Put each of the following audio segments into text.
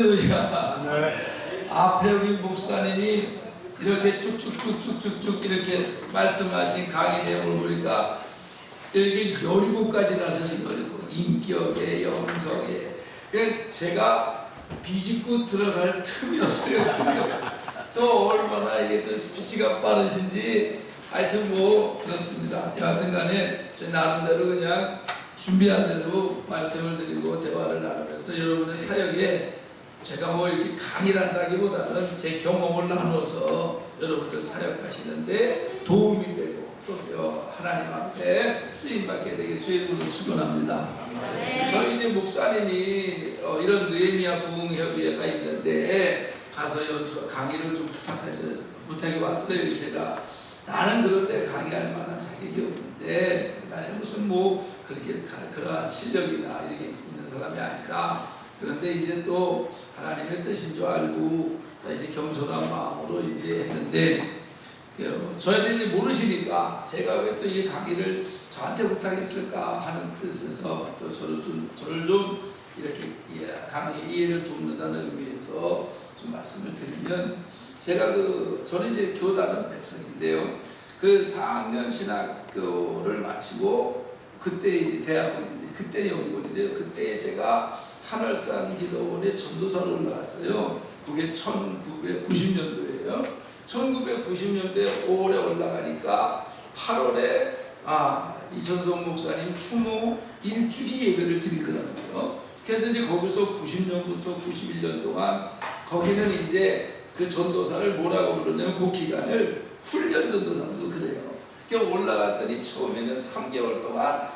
네. 앞에 우리 목사님이 이렇게 쭉쭉쭉쭉쭉쭉 이렇게 말씀하신 강의 내용을 보니까 이렇게 17가지나 쓰신 거리고 인격에 영성에 제가 비집고 들어갈 틈이 없어요. 또 얼마나 이게 또 스피치가 빠르신지 하여튼 뭐 그렇습니다. 여하튼 간에 제 나름대로 그냥 준비한 대로 말씀을 드리고 대화를 나누면서 여러분의 사역에 제가 뭐 이렇게 강의를 한다기보다는 제 경험을 나눠서 여러분들 사역하시는데 도움이 되고 또 하나님 앞에 쓰임받게 되길 주의 이름으로 축원합니다. 네. 저희 이제 목사님이 이런 느헤미야 부흥협의회가 있는데 가서 연수 강의를 좀 부탁이 왔어요. 제가 나는 그런데 강의할 만한 자격이 없는데 나는 무슨 뭐 그렇게 그러한 실력이나 이렇게 있는 사람이 아니다. 그런데 이제 또 하나님의 뜻인 줄 알고 이제 겸손한 마음으로 이제 했는데 저희들이 모르시니까 제가 왜 또 이 강의를 저한테 부탁했을까 하는 뜻에서 또 저를 좀 이렇게 강의 이해를 돕는다는 의미에서 좀 말씀을 드리면 제가 저는 이제 교단은 백성인데요. 그 4학년 신학교를 마치고 그때 이제 대학원인데 그때 연구원인데요. 그때 제가 하늘산 기도원에 전도사로 올라갔어요. 그게 1990년도예요. 1990년도에 5월에 올라가니까 8월에 이천성 목사님 추모 일주기 예배를 드리더라고요. 그래서 이제 거기서 90년부터 91년 동안 거기는 이제 그 전도사를 뭐라고 부르냐면 그 기간을 훈련 전도사도 그래요. 그러니까 올라갔더니 처음에는 3개월 동안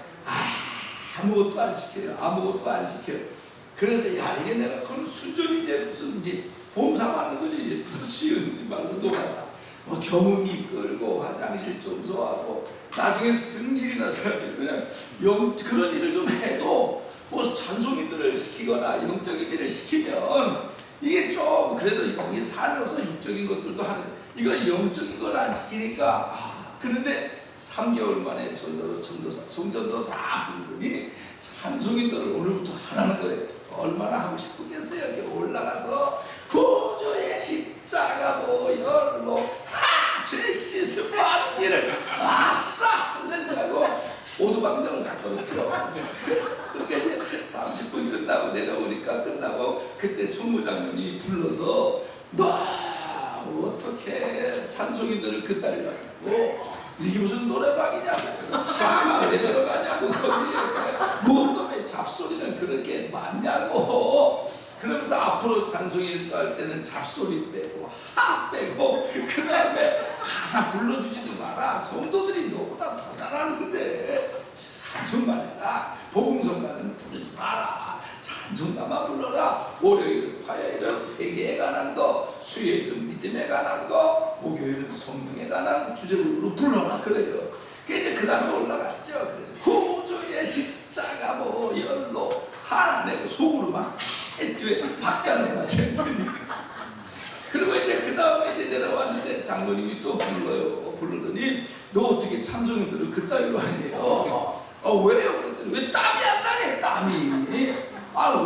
아무것도 안 시켜요. 아무것도 안 시켜요. 그래서 야 이게 내가 그런 순전이제 무슨 이제 봉사하는 거지 쉬운 말로 녹아다. 뭐 경음이 이끌고 화장실 청소하고 나중에 승질이 나더라고요. 그냥 그런 일을 좀 해도 뭐 찬송인들을 시키거나 영적인 일을 시키면 이게 좀 그래도 여기 살아서 육적인 것들도 하는 이거 영적인 걸 안 시키니까 그런데 3개월 만에 전도사 송전도사 부르더니 찬송인들을 오늘부터 하라는 거예요. 얼마나 하고 싶겠어요. 이렇게 올라가서 구주의 십자가 보혈로 죄 씻음 받기를 아싸 한다고 오두방정을 갖고 왔죠. 그러니까 이제 30분 끝나고 내려오니까 끝나고 그때 총무장님이 불러서 너 어떻게 찬송인들을 그따위라고 이게 무슨 노래방이냐고 방학에 들어가냐고 거기에 뭔 놈의 잡소리는 그렇게 많냐고 그러면서 앞으로 찬송이 할 때는 잡소리 빼고 하 빼고 그 다음에 가사 불러주지도 마라. 성도들이 너보다 더 잘하는데 찬송만 해라. 복음성가는 부르지 마라. 찬송가만 불러라. 월요일은 화요일은 회개에 관한 거, 수요일은 믿음에 관한 거, 목요일은 성령에 관한 주제로 불러라 그래요. 이제 그 다음에 올라갔죠. 그래서 구주의 십자가 보혈로 하나님 속으로 막 박자는 마셔버리니까. 그리고 이제 그 다음에 이제 내려왔는데 장로님이 또 부르더니 너 어떻게 찬송인들을 그따위로 하네요. 왜요? 그랬더니 왜 땀이 안 나네 땀이.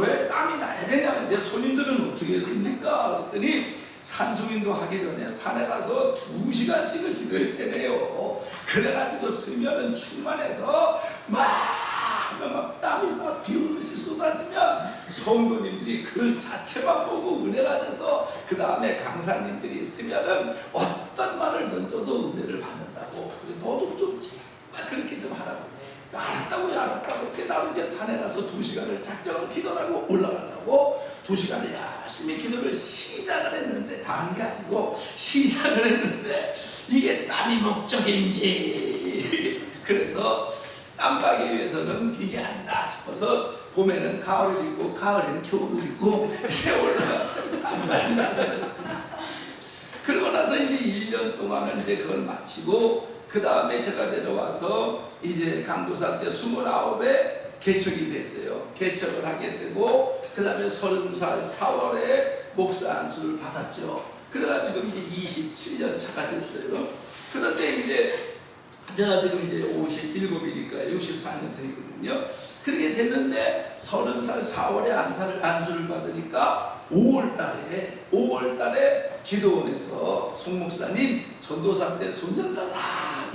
왜 땀이 나야 되냐. 내 손님들은 어떻게 했습니까? 그랬더니 찬송인도 하기 전에 산에 가서 2시간씩을 기도해야 되네요. 그래가지고 쓰면은 충만해서 하면 막 땀이 막 비오듯이 쏟아지면 성도님들이 그 자체만 보고 은혜가 돼서 그 다음에 강사님들이 있으면은 어떤 말을 던져도 은혜를 받는다고. 너도 좀 그렇게 좀 하라고. 알았다고. 나도 이제 산에 가서 2시간을 작정을 기도하고 올라가려고 2시간을 열심히 기도를 시작을 했는데 다 한 게 아니고 시작을 했는데 이게 땀이 목적인지 그래서 땀 빠기 위해서는 이게 아니다 싶어서 봄에는 가을을 입고 가을에는 겨울을 입고 이제 올라가서 땀이 났어요. 그러고 나서 이제 1년 동안을 이제 그걸 마치고 그 다음에 제가 내려와서 이제 강도사 때 29에 개척이 됐어요. 개척을 하게 되고 그 다음에 30살 4월에 목사 안수를 받았죠. 그래가지고 이제 27년 차가 됐어요. 그런데 이제 제가 지금 이제 57이니까 64년생이거든요. 그렇게 됐는데 30살 4월에 안수를 받으니까 5월달에 기도원에서 송 목사님 전도사 때 손전도사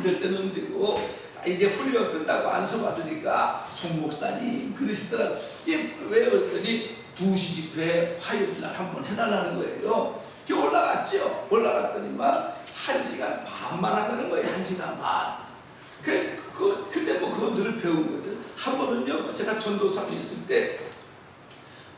이럴 때는 언제고 이제 훈련 끝나고 안수 받으니까 송 목사님 그러시더라고. 이게 왜 그랬더니 2시 집회 화요일날 한번 해달라는 거예요. 올라갔죠. 올라갔더니만 1시간 반만 하는 거예요. 1시간 반. 근데 뭐 그건 늘 배운 거죠. 한 번은요, 제가 전도사로 있을 때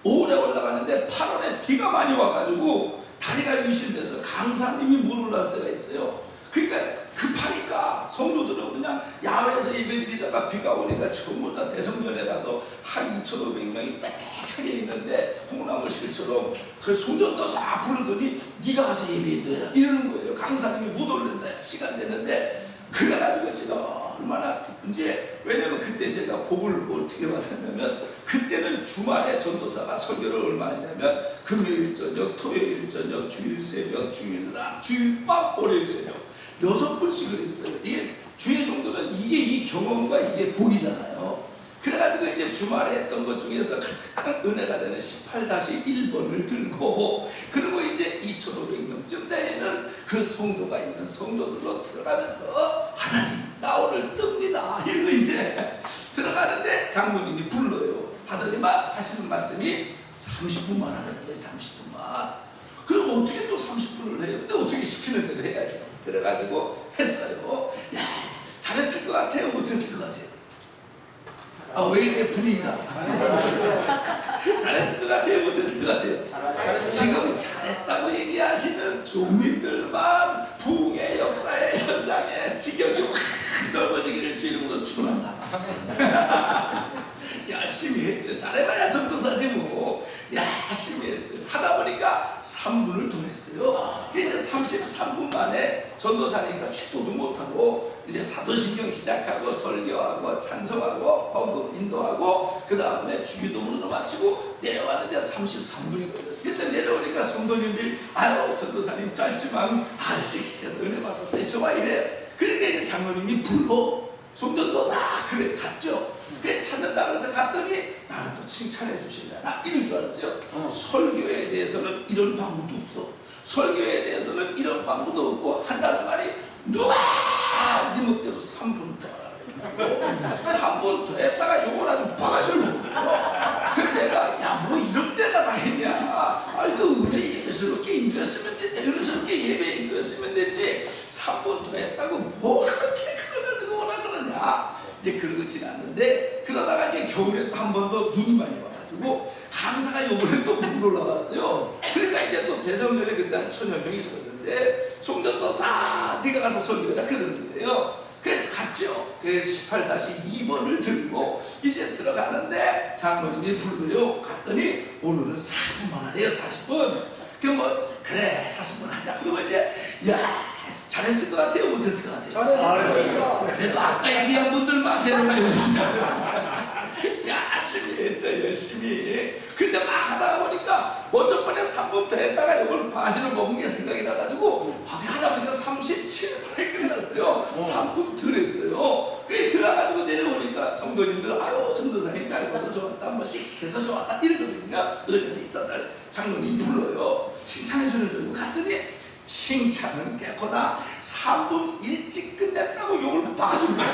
5월에 올라가는데 8월에 비가 많이 와가지고 다리가 유실돼서 강사님이 못 올라갈 때가 있어요. 그러니까 급하니까 성도들은 그냥 야외에서 예배드리다가 비가 오니까 전부 다 대성전에 가서 한 2,500명이 빽빽하게 있는데 콩나물실처럼 그 송전도사 부르더니 네가 가서 예배해라 이러는 거예요. 강사님이 못 올린다. 시간 됐는데 그래가지고 제가 얼마나 기쁜지. 왜냐면 그때 제가 복을 어떻게 받았냐면 그때는 주말에 전도사가 설교를 얼마 했냐면 금요일 저녁, 토요일 저녁, 주일 새벽, 주일 낮, 주일 밤, 월요일 새벽 6번씩을 했어요. 이게 주의 정도는 이게 이 경험과 이게 복이잖아요. 그래가지고 이제 주말에 했던 것 중에서 가장 은혜가 되는 18-1번을 들고 그리고 이제 2,500명쯤 되는 그 성도가 있는 성도들로 들어가면서 하나님 나 오늘 뜹니다 이러고 이제 들어가는데 장로님이 불러요. 하더니만 하시는 말씀이 30분만 하는 거예요. 30분만. 그럼 어떻게 또 30분을 해요? 근데 어떻게 시키는 대로 해야죠. 그래가지고 했어요. 야, 잘했을 것 같아요? 못했을 것 같아요? 왜 이래 분위기가? 잘했을 것 같아요? 못했을 것 같아요? 지금 잘했다고 얘기하시는 종민들만 부흥의 역사의 현장에 지경이 확 넓어지기를 주 이름으로 축원한다. 열심히 했죠. 잘해봐야 전도사지 뭐. 열심히 했어요. 하다 보니까 3분을 더 했어요. 이제 33분 만에 전도사니까 축도도 못하고 이제 사도신경 시작하고 설교하고 찬송하고 헌금 인도하고 그 다음에 주기도문으로 마치고 내려왔는데 33분이 걸렸어요. 그때 내려오니까 성도님들이 아유 전도사님 짧지만 씩씩해서 은혜 받았어요. 저와 이래. 그러니까 이제 장로님이 불러 송전도사 그래 갔죠. 그래 찾는다 그래서 갔더니 나는 또 칭찬해 주시잖아. 이럴 줄 알았어요. 설교에 대해서는 이런 방법도 없어. 설교에 대해서는 이런 방법도 없고 한다는 말이 누가 네 멋대로 3분 더 하라고 3분 더 했다가 요걸 아주 바가지를 먹는 거야. 그래 내가 야 뭐 이런 데가 다 했냐. 아니 그 은혜 예배스럽게 인도했으면 됐지. 은혜스럽게 예배 인도했으면 됐지. 3분 더 했다고 뭐 그렇게 그래가지고 뭐라 그러냐. 이제 그러고 지났는데 그러다가 이제 겨울에 또 한 번 더 눈이 많이 와가지고 강사가 요번에 또 못 올라갔어요. 그러니까 이제 또 대성전에 그때 한 1,000여 명이 있었는데 송전도사 네가 가서 설교해라 그러는 거예요. 그래 갔죠. 그 18-2번을 들고 이제 들어가는데 장로님이 불러요. 갔더니 오늘은 40분만 하래요. 40분. 그럼 뭐 그래 40분 하자. 그러고 이제 야 잘했을 것 같아요? 못했을 것 같아요? 잘했어요. 그래도 아까 얘기한 분들만 데려가요. 열심히 했죠. 열심히. 근데 막 하다가 보니까 먼저 번에 3분부터 했다가 이걸 바지를 먹은 게 생각이 나가지고 하다 보니까 37분에 끝났어요. 3분 덜 했어요. 그래 들어가지고 내려오니까 성도님들은 아유 전도사님 짧아도 좋았다 뭐 씩씩해서 좋았다 이러거든요. 은혜는 있었다. 장로님이 불러요. 칭찬해주는 줄 알고 갔더니 칭찬은 깨끗하다. 3분 일찍 끝냈다고 욕을 봐준 거예요.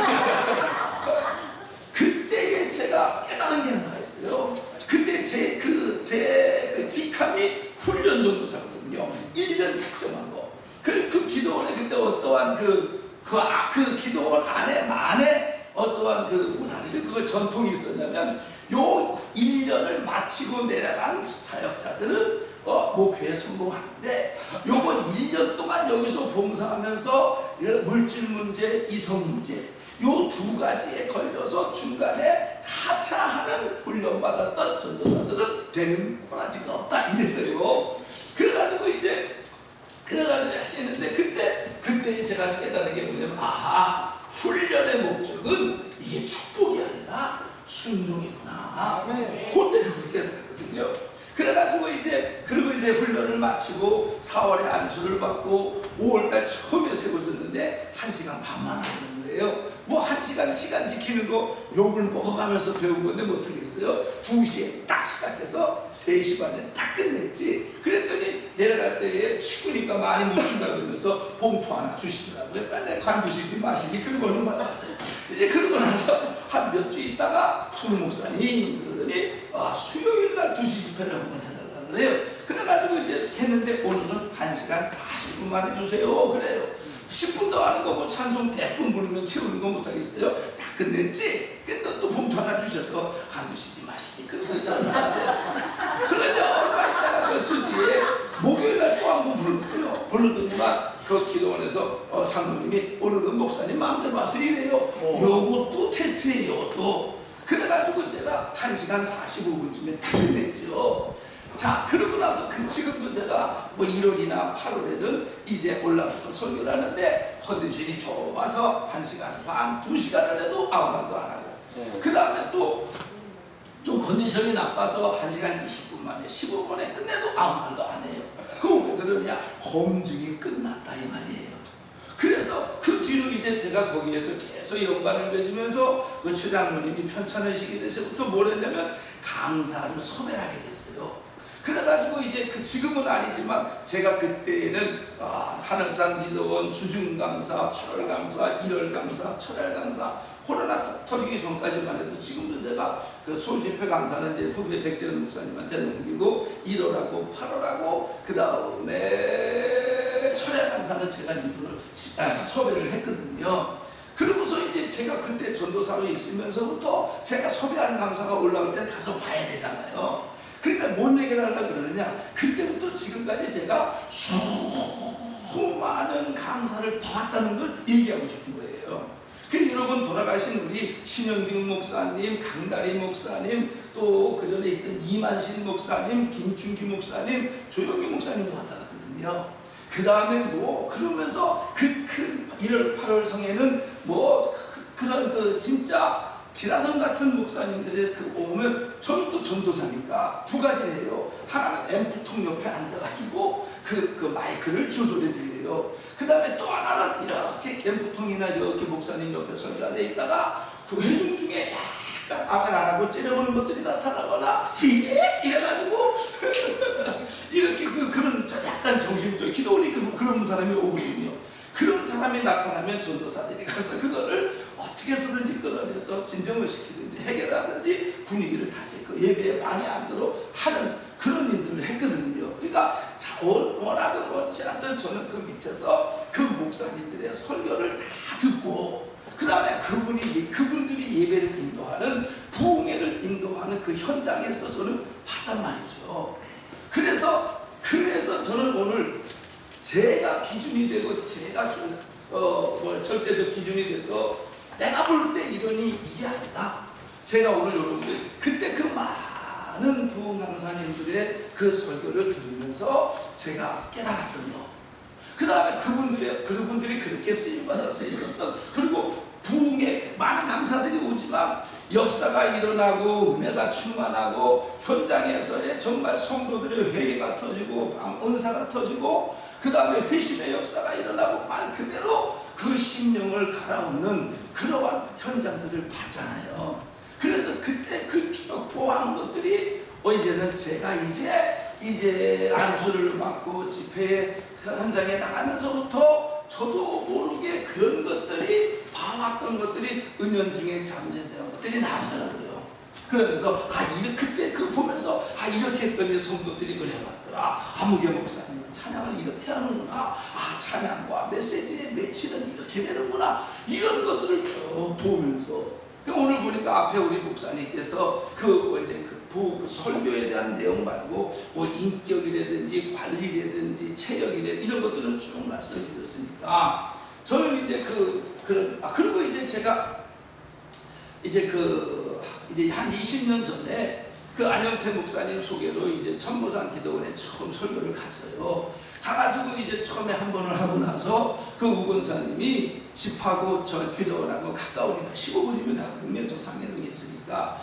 그때에 제가 깨달은 게 하나가 있어요. 그때 제 직함이 훈련 전도사거든요. 1년 작정한 거. 그 기도원에 그때 어떠한 그 기도원 안에 어떠한 뭐라 그러지? 그거 전통이 있었냐면 요 1년을 마치고 내려간 사역자들은 목회에 성공하는데 요거 1년 동안 여기서 봉사하면서 물질 문제, 이성 문제 요 두 가지에 걸려서 중간에 하차하는 훈련받았던 전도사들은 되는 꼬라지가 없다 이랬어요. 그래가지고 열심히 했는데 그때 제가 깨달은 게 뭐냐면 훈련의 목적은 이게 축복이 아니라 순종이구나. 그때 그걸 깨달았거든요. 그래가지고 그리고 이제 훈련을 마치고 4월에 안수를 받고 5월달 처음에 세워졌는데 1시간 반만 하는 거예요. 그래요. 뭐 1시간 시간 지키는 거 욕을 먹어가면서 배운 건데 못하겠어요. 2시에 딱 시작해서 3시 반에 딱 끝냈지. 그랬더니 내려갈 때에 식구니까 많이 못 준다 그러면서 봉투 하나 주시더라고요. 내가 관두시지 마시기 그거는 받았어요. 이제 그러고 나서 한 몇 주 있다가 손 목사님 그러더니 수요일 날 2시 집회를 한번 해달라 그래요. 그래가지고 이제 했는데 오늘은 1시간 40분만 해주세요 그래요. 10분 더 하는 거 뭐 찬송 100분 부르면 채우는 거 못하겠어요? 다 끝냈지? 근데 또 봉투 하나 주셔서 관두시지 마시니 그러잖아요. 그러죠. 얼마 있다가 몇 주 뒤에 목요일날 또 한 번 불렀어요. 부르더니만 그 기도원에서 장로님이 오늘은 목사님 마음대로 와서 이래요. 요것도 테스트예요 또. 그래가지고 제가 1시간 45분쯤에 다 끝냈죠. 자, 그러고 나서 지금도 제가 뭐 1월이나 8월에는 이제 올라가서 설교를 하는데 컨디션이 좋아서 1시간 반, 2시간을 해도 아무 말도 안 하고 그 다음에 또 좀 컨디션이 나빠서 1시간 20분 만에 15분에 끝내도 아무 말도 안 해요. 그거 왜 그러냐? 검증이 끝났다 이 말이에요. 그래서 그 뒤로 이제 제가 거기에서 계속 연관을 맺으면서 그 최장로님이 편찮으시게 돼서부터 뭘 했냐면 강사를 섭외를 하게 됐어요. 그래가지고 이제 지금은 아니지만 제가 그때에는 하늘산 기도원 주중 강사, 8월 강사, 1월 강사, 철야 강사 코로나 터지기 전까지만 해도 지금도 제가 그 솔집회 강사는 이제 후배 백재현 목사님한테 넘기고 1월하고 8월하고 그 다음에 철야 강사는 제가 이분을 섭외를 했거든요. 그러고서 이제 제가 그때 전도사로 있으면서부터 제가 섭외한 강사가 올라올 때 가서 봐야 되잖아요. 그러니까 뭔 얘기를 하려고 그러느냐, 그때부터 지금까지 제가 수많은 강사를 봐왔다는 걸 얘기하고 싶은 거예요. 그 여러분 돌아가신 우리 신영빈 목사님, 강다리 목사님, 또 그 전에 있던 이만신 목사님, 김춘기 목사님, 조영기 목사님도 왔다 갔거든요. 그 다음에 뭐 그러면서 그 1월 8월 성에는 뭐 그런 그 진짜 기라성 같은 목사님들의 그 오면 저는 또 전도사니까 두 가지를 해요. 하나는 앰프통 옆에 앉아가지고 그 마이크를 조절해 드려요. 그 다음에 또 하나는 이렇게 앰프통이나 이렇게 목사님 옆에 설교하에 있다가 그 회중 중에 약간 아멘 안 하고 째려보는 것들이 나타나거나 이래가지고 이렇게 그런 약간 정신적 기도원이 그런 사람이 오거든요. 그런 사람이 나타나면 전도사들이 가서 그거를 어떻게 쓰든지 끌어내서 진정을 시키든지 해결하든지 분위기를 다시 그 예배에 방해 안 들어 하는 그런 일들을 했거든요. 그러니까 원하든 원치 않든 저는 그 밑에서 그 목사님들의 설교를 다 듣고 그 다음에 그분들이 예배를 인도하는 부흥회를 인도하는 그 현장에서 저는 봤단 말이죠. 그래서 저는 오늘 제가 기준이 되고 제가 절대적 기준이 돼서 내가 볼 때 이러니 이게 아니라 제가 오늘 여러분들 그때 그 많은 부흥 강사님들의 그 설교를 들으면서 제가 깨달았던 거, 그 다음에 그분들이 그렇게 쓰임받아서 있었던, 그리고 부흥에 많은 강사들이 오지만 역사가 일어나고 은혜가 충만하고 현장에서의 정말 성도들의 회개가 터지고 은사가 터지고 그 다음에 회심의 역사가 일어나고 말 그대로 그 심령을 갈아엎는 그러한 현장들을 봤잖아요. 그래서 그때 그 보한 것들이 이제는 제가 이제 안수를 맡고 집회 현장에 나가면서부터 저도 모르게 그런 것들이 봐왔던 것들이 은연중에 잠재되는 것들이 나오더라고요. 그러면서 그때 보면서 이렇게 했더니 성도들이 그걸 해봤더라. 아무개 목사님은 찬양을 이렇게 하는구나. 찬양과 메시지의 매치는 이렇게 되는구나. 이런 것들을 쭉 보면서 오늘 보니까 앞에 우리 목사님께서 그 설교에 대한 내용 말고 뭐 인격이라든지 관리라든지 체력이라든지 이런 것들은 쭉 말씀을 드렸으니까 저는 이제 그리고 이제 제가 이제 한 20년 전에 그 안영태 목사님 소개로 이제 천보산 기도원에 처음 설교를 갔어요. 가가지고 이제 처음에 한 번을 하고 나서 그 우건사님이 집하고 저 기도원하고 가까우니까 15분이면 가거든요. 저 상계동에 있으니까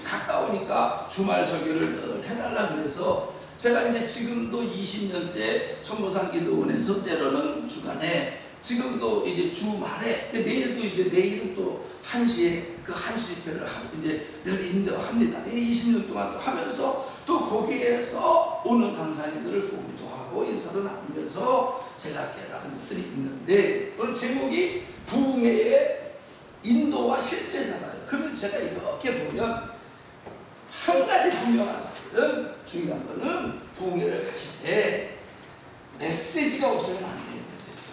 가까우니까 주말 설교를 늘 해달라 그래서 제가 이제 지금도 20년째 천보산 기도원에서 때로는 주간에 지금도 이제 주말에 내일도 이제 내일은 또 1시에 그 1시 집회를 이제 늘 인도합니다. 20년 동안 또 하면서 또 거기에서 오는 강사님들을 보기도 하고 인사도 나누면서 제가 깨달은 것들이 있는데 오늘 제목이 부흥회의 인도와 실제잖아요. 그러면 제가 이렇게 보면 한 가지 분명한 사실은 중요한 거는 부흥회를 가실 때 메시지가 없으면 안 돼요. 메시지가.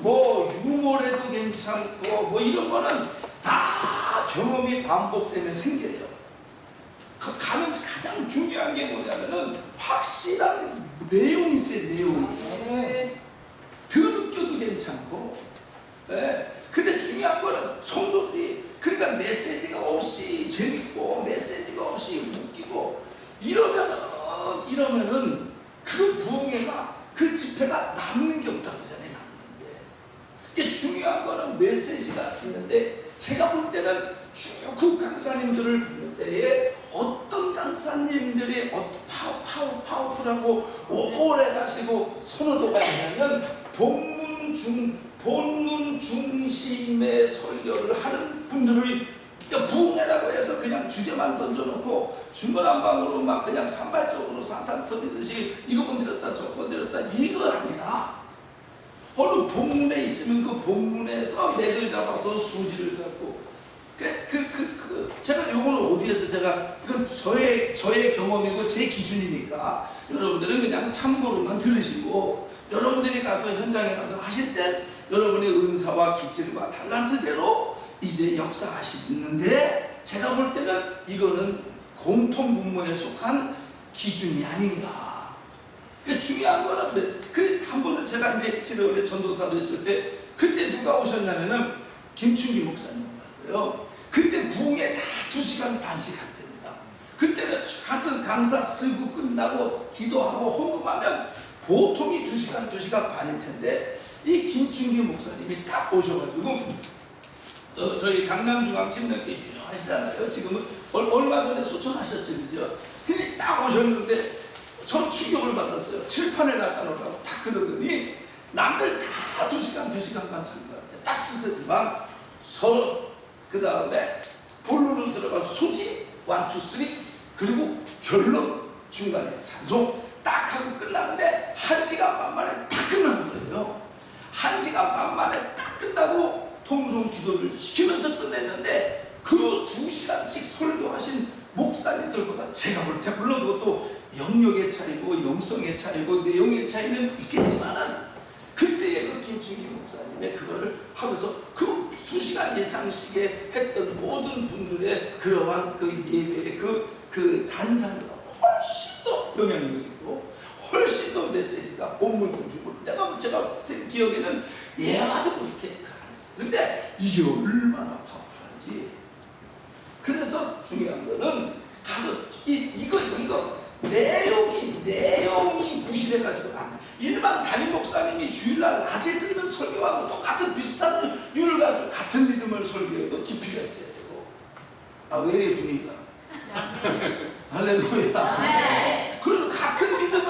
뭐 유머래도 괜찮고 뭐 이런 거는 다 경험이 반복되면 생겨요. 가면 가장 중요한 게 뭐냐면은 확실한 내용이 있어요. 내용이. 들으켜도 괜찮고. 네. 근데 중요한 거는 성도들이 그러니까 메시지가 없이 재밌고 메시지가 없이 웃기고 이러면은 그 부흥회가 그 집회가 남는 게 없다고 하잖아요. 남는 게. 이게 중요한 거는 메시지가 있는데 제가 볼 때는 쭉 그 강사님들을 보는 때에 어떤 강사님들이 파워풀하고 오래 가시고 선호도가 있냐면 본문 중심의 설교를 하는 분들이 그러니까 부흥회라고 해서 그냥 주제만 던져놓고 중구난방으로 막 그냥 산발적으로 산탄 터지듯이 이거 건드렸다 저거 건드렸다 이거 아니라 어느 본문에 있으면 그 본문에서 맥을 잡아서 수지를 잡고 제가 요거는 어디에서 제가 이건 저의 경험이고 제 기준이니까 여러분들은 그냥 참고로만 들으시고 여러분들이 가서 현장에 가서 하실 때 여러분의 은사와 기질과 탤런트대로 이제 역사하시는데 제가 볼 때는 이거는 공통 분모에 속한 기준이 아닌가. 중요한 거는 한 번은 제가 이제 기도원에 전도사로 있을 때 그때 누가 오셨냐면은 김춘기 목사님 왔어요. 그때 부흥회 다 2시간 반씩 할때입니다. 그때는 하여튼 강사 쓰고 끝나고 기도하고 헌금하면 보통이 2시간 반일 텐데 이 김춘기 목사님이 딱 오셔가지고 저희 강남중앙침례교회 유명하시잖아요. 지금은 얼마 전에 소천하셨죠, 그죠? 근데 딱 오셨는데 전 충격을 받았어요. 칠판에 갖다 놓으라고 딱 그러더니 남들 다 2시간 반 설교할 때 딱 쓰더니만 서로 그 다음에 본론으로 들어가서 소지 1, 2, 3 그리고 결론 중간에 찬송 딱 하고 끝나는데 1시간 반 만에 딱 끝나는 거예요. 1시간 반 만에 딱 끝나고 통성 기도를 시키면서 끝냈는데 그 2시간씩 설교하신 목사님들보다 제가 볼 때 물론 그것도 영역의 차이고 영성의 차이고 내용의 차이는 있겠지만은 그때의 그 김충기 목사님의 그거를 하면서 그 2시간 예상식에 했던 모든 분들의 그러한 그 예배의 그 잔상보다 훨씬 더 영향력이 있고 훨씬 더 메시지가 본문 중심으로 제가 기억에는 예화도 그렇게 안 했어요. 근데 이게 얼마나 파워풀한지. 그래서 중요한 거는 가서 이거 내용이 무시돼가지고 일반 담임 목사님이 주일날 낮에 들으면 설교하고 똑같은 비슷한 율 가지고 같은 리듬을 설교해도 깊이가 있어야 되고. 왜 이래 분위기가? 할렐루야. 그래도 같은 믿음을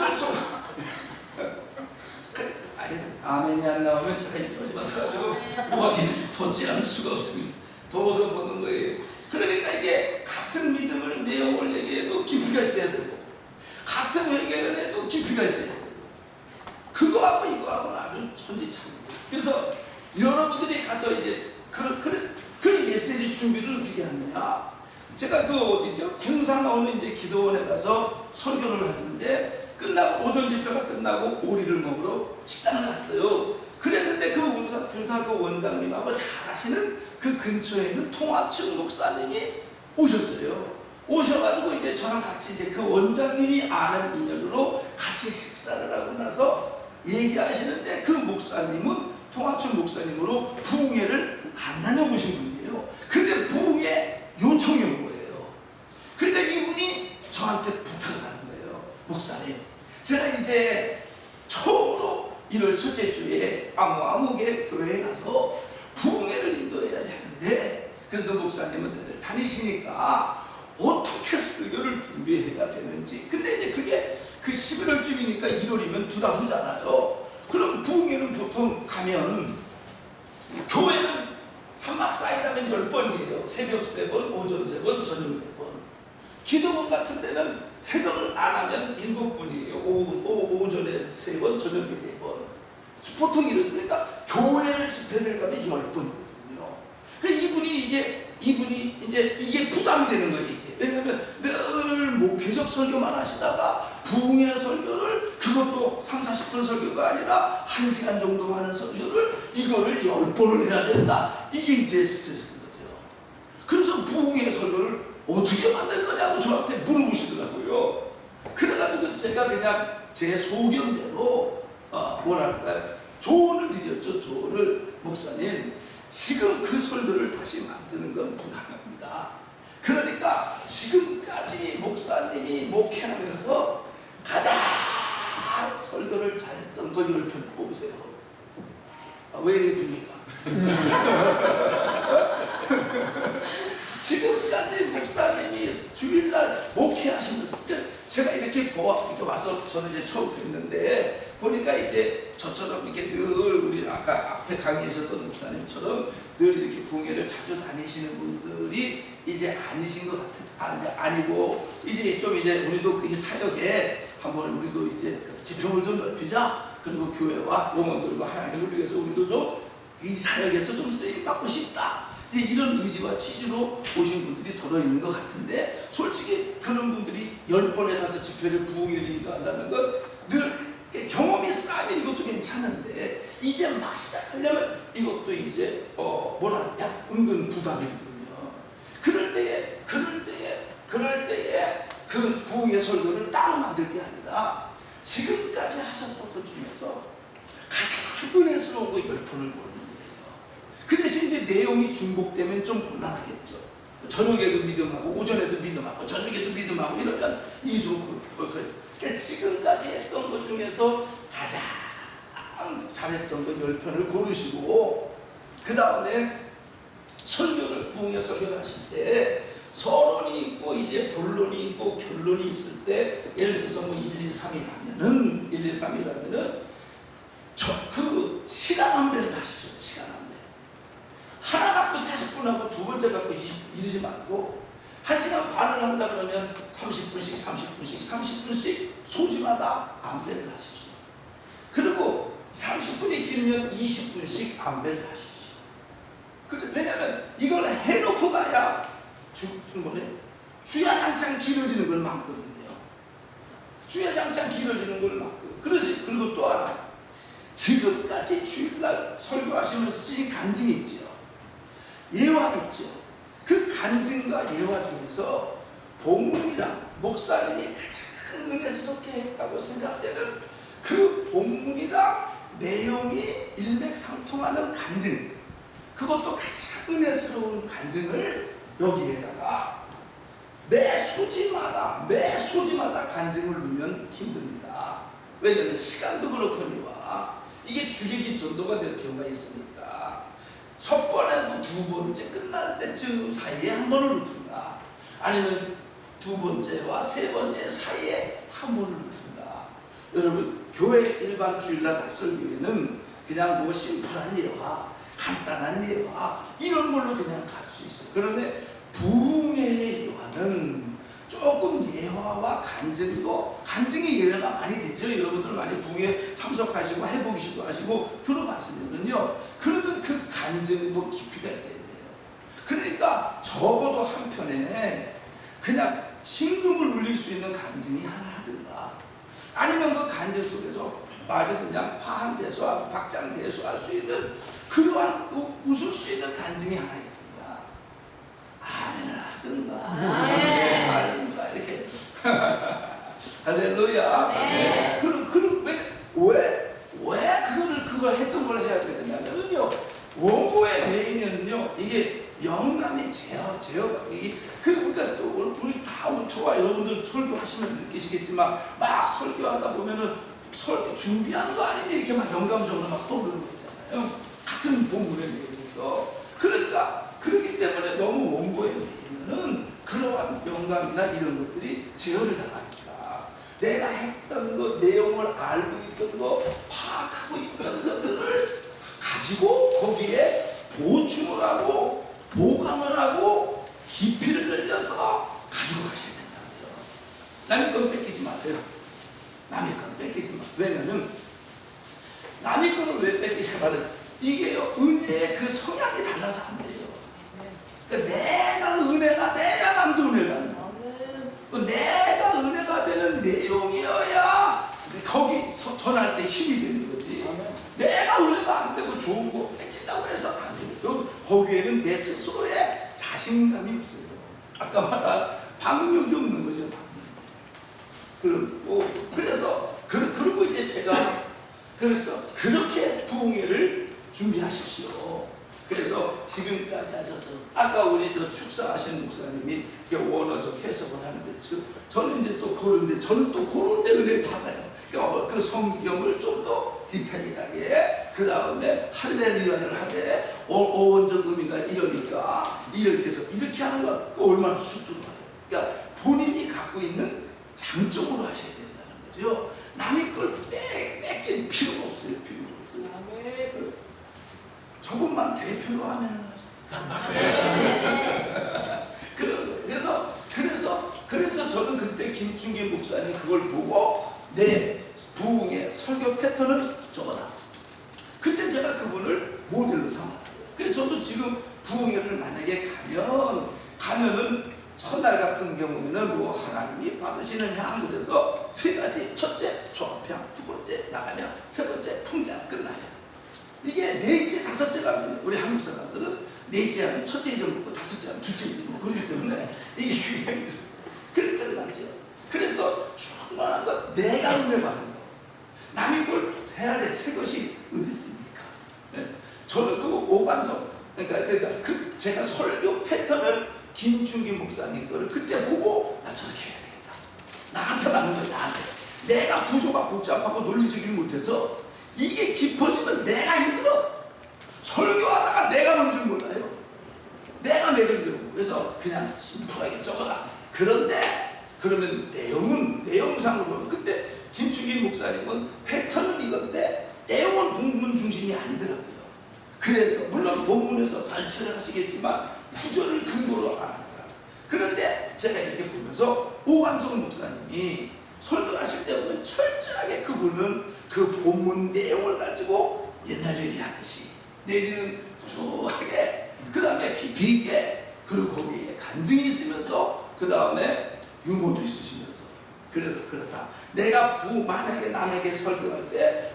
아멘이 안 나오면 제가 이러지 마셔가지고 뭐가 벗지 않을 수가 없습니다. 더워서 보는 거예요. 그러니까 이게 같은 믿음을 내용을 얘기해도 깊이가 있어야 되고 같은 회개를 해도 깊이가 있어야 되고 그거하고 이거하고는 아주 천지차별이에요. 그래서 여러분들이 가서 이제 그런 메시지 준비를 어떻게 하느냐. 제가 그 어디죠? 군산 어느 이제 기도원에 가서 설교를 하는데 끝나고 오전 집회가 끝나고 오리를 먹으러 식당을 갔어요. 그랬는데 그 군산 그 원장님하고 잘 아시는 그 근처에 있는 통합층 목사님이 오셨어요. 오셔가지고 이제 저랑 같이 이제 그 원장님이 아는 인연으로 같이 식사를 하고 나서 얘기하시는데 그 목사님은 통합층 목사님으로 부흥회를 안 다녀보신 분이에요. 근데 부흥회 요청이 온 거예요. 그러니까 이분이 저한테 부탁을 하는 거예요. 목사님, 제가 이제 처음으로 1월 첫째 주에 아무개 교회에 가서 부흥회를 인도해야 되는데 그래도 목사님은 늘 다니시니까 어떻게 설교를 준비해야 되는지. 근데 이제 그게 그 11월쯤이니까 1월이면 2달 후잖아요. 그럼 부흥회는 보통 가면 교회는 3박 4일하면 10번이에요. 새벽 3번, 오전 3번, 저녁 4번. 기도원 같은 데는 새벽을 안 하면 7번이에요. 오전에 3번, 저녁에 4번. 보통 이러죠. 그러니까 교회를 집회를 가면 10번이거든요. 그러니까 이분이 이제 이게 부담이 되는 거예요. 이게. 왜냐하면 늘 목회적 설교만 하시다가 부흥회 설교를 그것도 30-40분 설교가 아니라 1시간 정도 하는 설교를 이거를 10번을 해야 된다. 이게 이제 스트레스인 거죠. 그래서 부흥회 설교를 어떻게 만들 거냐고 저한테 물어보시더라고요. 그래가지고 제가 그냥 제 소견대로 뭐랄까요, 조언을 드렸죠. 조언을. 목사님, 지금 그 설교를 다시 만드는 건 불가능합니다. 그러니까 지금까지 목사님이 목회하면서 가장 설교를 잘했던 거 10편 뽑으세요. 왜 이래 분위기가? 지금까지 목사님이 주일날 목회하시면서 제가 이렇게 와서 저는 이제 처음 뵀는데 보니까 이제 저처럼 이렇게 늘 우리 아까 앞에 강의하셨던 목사님처럼 늘 이렇게 부흥회를 자주 다니시는 분들이 이제 아니신 것 같아요. 아니고 이제 좀 이제 우리도 이 사역에 한번 우리도 이제 지평을 좀 넓히자. 그리고 교회와 영혼들과 하나님을 위해서 우리도 좀 이 사역에서 좀 쓰임 받고 싶다. 이런 의지와 취지로 오신 분들이 더러 있는 것 같은데, 솔직히 그런 분들이 10번에 가서 집회를 부흥회를 인도한다는 건 늘 경험이 쌓이면 이것도 괜찮은데 이제 막 시작하려면 이것도 이제 은근 부담이거든요. 그럴 때에 그 부흥회 설교를 따로 만들 게 아니라 지금까지 하셨던 것 중에서 가장 은혜스러운 거 10번을 보는 거예요. 그 대신 이제 내용이 중복되면 좀 곤란하겠죠. 저녁에도 믿음하고 오전에도 믿음하고 저녁에도 믿음하고 이러면 이게 좀 그러니까 지금까지 했던 것 중에서 가장 잘했던 거 10편을 고르시고, 그 다음에 설교를 부흥회 설교를 하실 때 서론이 있고 이제 본론이 있고 결론이 있을 때, 예를 들어서 뭐 1, 2, 3이라면은 그 시간 안배를 하시죠. 시간 안배. 하나 갖고 40분 하고 두 번째 갖고 20분 이러지 말고 1시간 반을 한다 그러면 30분씩 소지마다 안배를 하십시오. 그리고 30분이 길면 20분씩 안배를 하십시오. 왜냐하면 이걸 해놓고 가야 주야장창 길어지는 걸 막거든요. 주야장창 길어지는 걸 막고. 그리고 또 하나, 지금까지 주일날 설교하시면서 쓰신 간증이 있죠. 예화 있죠. 그 간증과 예화 중에서 본문이랑 목사님이 가장 은혜스럽게 했다고 생각되는 그 본문이랑 내용이 일맥상통하는 간증, 그것도 가장 은혜스러운 간증을 여기에다가 매 소지마다 간증을 넣으면 힘듭니다. 왜냐하면 시간도 그렇거니와 이게 주객이 전도가 될 경우가 있으니까 첫 번에 두 번째 끝날 때쯤 사이에 한 번을 넣든가, 아니면 두 번째와 세 번째 사이에 한 번을 넣든가. 여러분, 교회 일반 주일날 닥설교회는 그냥 뭐 심플한 예화, 간단한 예화 이런 걸로 그냥 갈 수 있어요. 그런데 부흥회의 예화는 조금 예화와 간증의 예화가 많이 되죠. 여러분들 많이 부흥회 참석하시고 해보기도 하시고 들어봤으면요, 그러면 그 간증도 깊이가 있어야 돼요. 그러니까 적어도 한 편에 그냥 심금을 울릴 수 있는 간증이 하나 하든가, 아니면 그 간증 속에서 마저 그냥 파한대소하고 박장대소할 수 있는 그러한 웃을 수 있는 간증이 하나 있든가, 아멘을 하든가, 이렇게 할렐루야. 네. 그럼 왜 그걸 했던 걸 해야 되느냐면요, 원고의 메인은요, 이게 영감이 제어가 이게, 그러니까 또 우리 다 저와 여러분들 설교하시면 느끼시겠지만 막 설교하다 보면은 설교 준비한 거 아닌데 이렇게 막 영감적으로 막 떠오르는 거 있잖아요. 같은 본문에 대해서. 그러니까 그렇기 때문에 너무 원고에 메인은 그러한 영감이나 이런 것들이 제어를 당하니까 내가 했던 거, 내용을 알고 있던 거, 파악하고 있던 거, 보충을 하고 보강을 하고 깊이를 늘려서 가지고 가셔야 된다고요. 남의 건 뺏기지 마세요. 남의 건 뺏기지 마세요. 왜냐면 남의 거를 왜 뺏기냐면 이게요, 은혜의 그 성향이 달라서 안 돼요. 그러니까 내가 은혜가 돼야 남도 은혜를 받는 거예요. 내가 은혜가 되는 내용이어야 거기 전할 때 힘이 되는 거지. 내가 은혜가 안 되고 좋은 거 뺏긴다고 해서 안 돼요. 거기에는 내 스스로의 자신감이 없어요. 아까 말한 방력이 없는 거죠. 그래서 그리고 이제 제가 그래서 그렇게 부흥회를 준비하십시오. 그래서 지금까지 하셨던 아까 우리 저 축사하신 목사님이 원어적 해석을 하는데 저는 이제 또 그런데 저는 또 그런 데 은혜 받아요. 그러니까 그 성경을 좀 더 디테일하게 그 다음에 할렐루야를 하되 어원적 의미가 이러니까 이렇게 해서 이렇게 하는 거 얼마나 수두룩해요. 그러니까 본인이 갖고 있는 장점으로 하셔야 된다는 거죠. 남의 걸 뺏길 필요가 없어요. 필요가 없어요. 저것만 대표로 하면 그래서 저는 그때 김충기 목사님 그걸 보고 내 부흥의 설교 패턴을 적어라. 그때 제가 그분을 모델로 삼았어요. 그래서 저도 지금 부흥회를 만약에 가면은 첫날 같은 경우에는 뭐 하나님이 받으시는 향 그래서 세 가지. 첫째 소합향, 두 번째 나가면, 세 번째 풍장 끝나요. 이게 넷째 다섯째 가면 우리 한국 사람들은 넷째 하면 첫째 잊어먹고 다섯째 하면 둘째 잊어먹고 그렇기 때문에 이게 그냥 그렇게 끝나죠. 그래서 충만한 것 내가 은혜 받는 거 남의 걸 해야 돼. 새 것이 어디 있습니까? 네? 저는 그 오관성 그러니까 제가 설교 패턴은 김충기 목사님 거를 그때 보고 나 저렇게 해야 되겠다. 나한테 맞는 거야. 나한테. 내가 구조가 복잡하고 논리적이지 못해서 이게 깊어지면 내가 힘들어. 설교하다가 내가 뭔 줄 몰라요. 내가 매기려고. 그래서 그냥 심플하게 적어라. 그러면 내용상으로 보면 그때 김충기 목사님은 패턴은 이건데 내용은 본문 중심이 아니더라고요. 그래서 물론 본문에서 발췌를 하시겠지만 구절을 근거로 안 하더라고요. 그런데 제가 이렇게 보면서 오한성 목사님이 설교하실 때 보면 철저하게 그분은 그 본문 내용을 가지고 옛날 얘기하듯이 내지는 구수하게 그 다음에 깊이 있게 그리고 거기에 간증이 있으면서 그 다음에 유머도 있으시면서 그래서 그렇다. 내가 만약에 남에게 설교할 때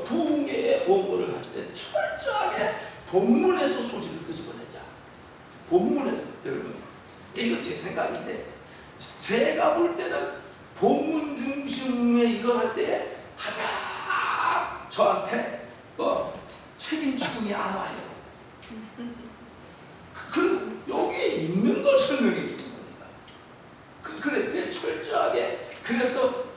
부흥회의 원고를 할 때 철저하게 본문에서 소지를 끄집어내자. 본문에서 여러분 이거 제 생각인데 제가 볼 때는 본문 중심의 이거 할 때 가장 저한테 책임 추궁이 안 와요. 그리고 여기에 있는 걸 설명해 주는 거니까. 그래 철저하게 그래서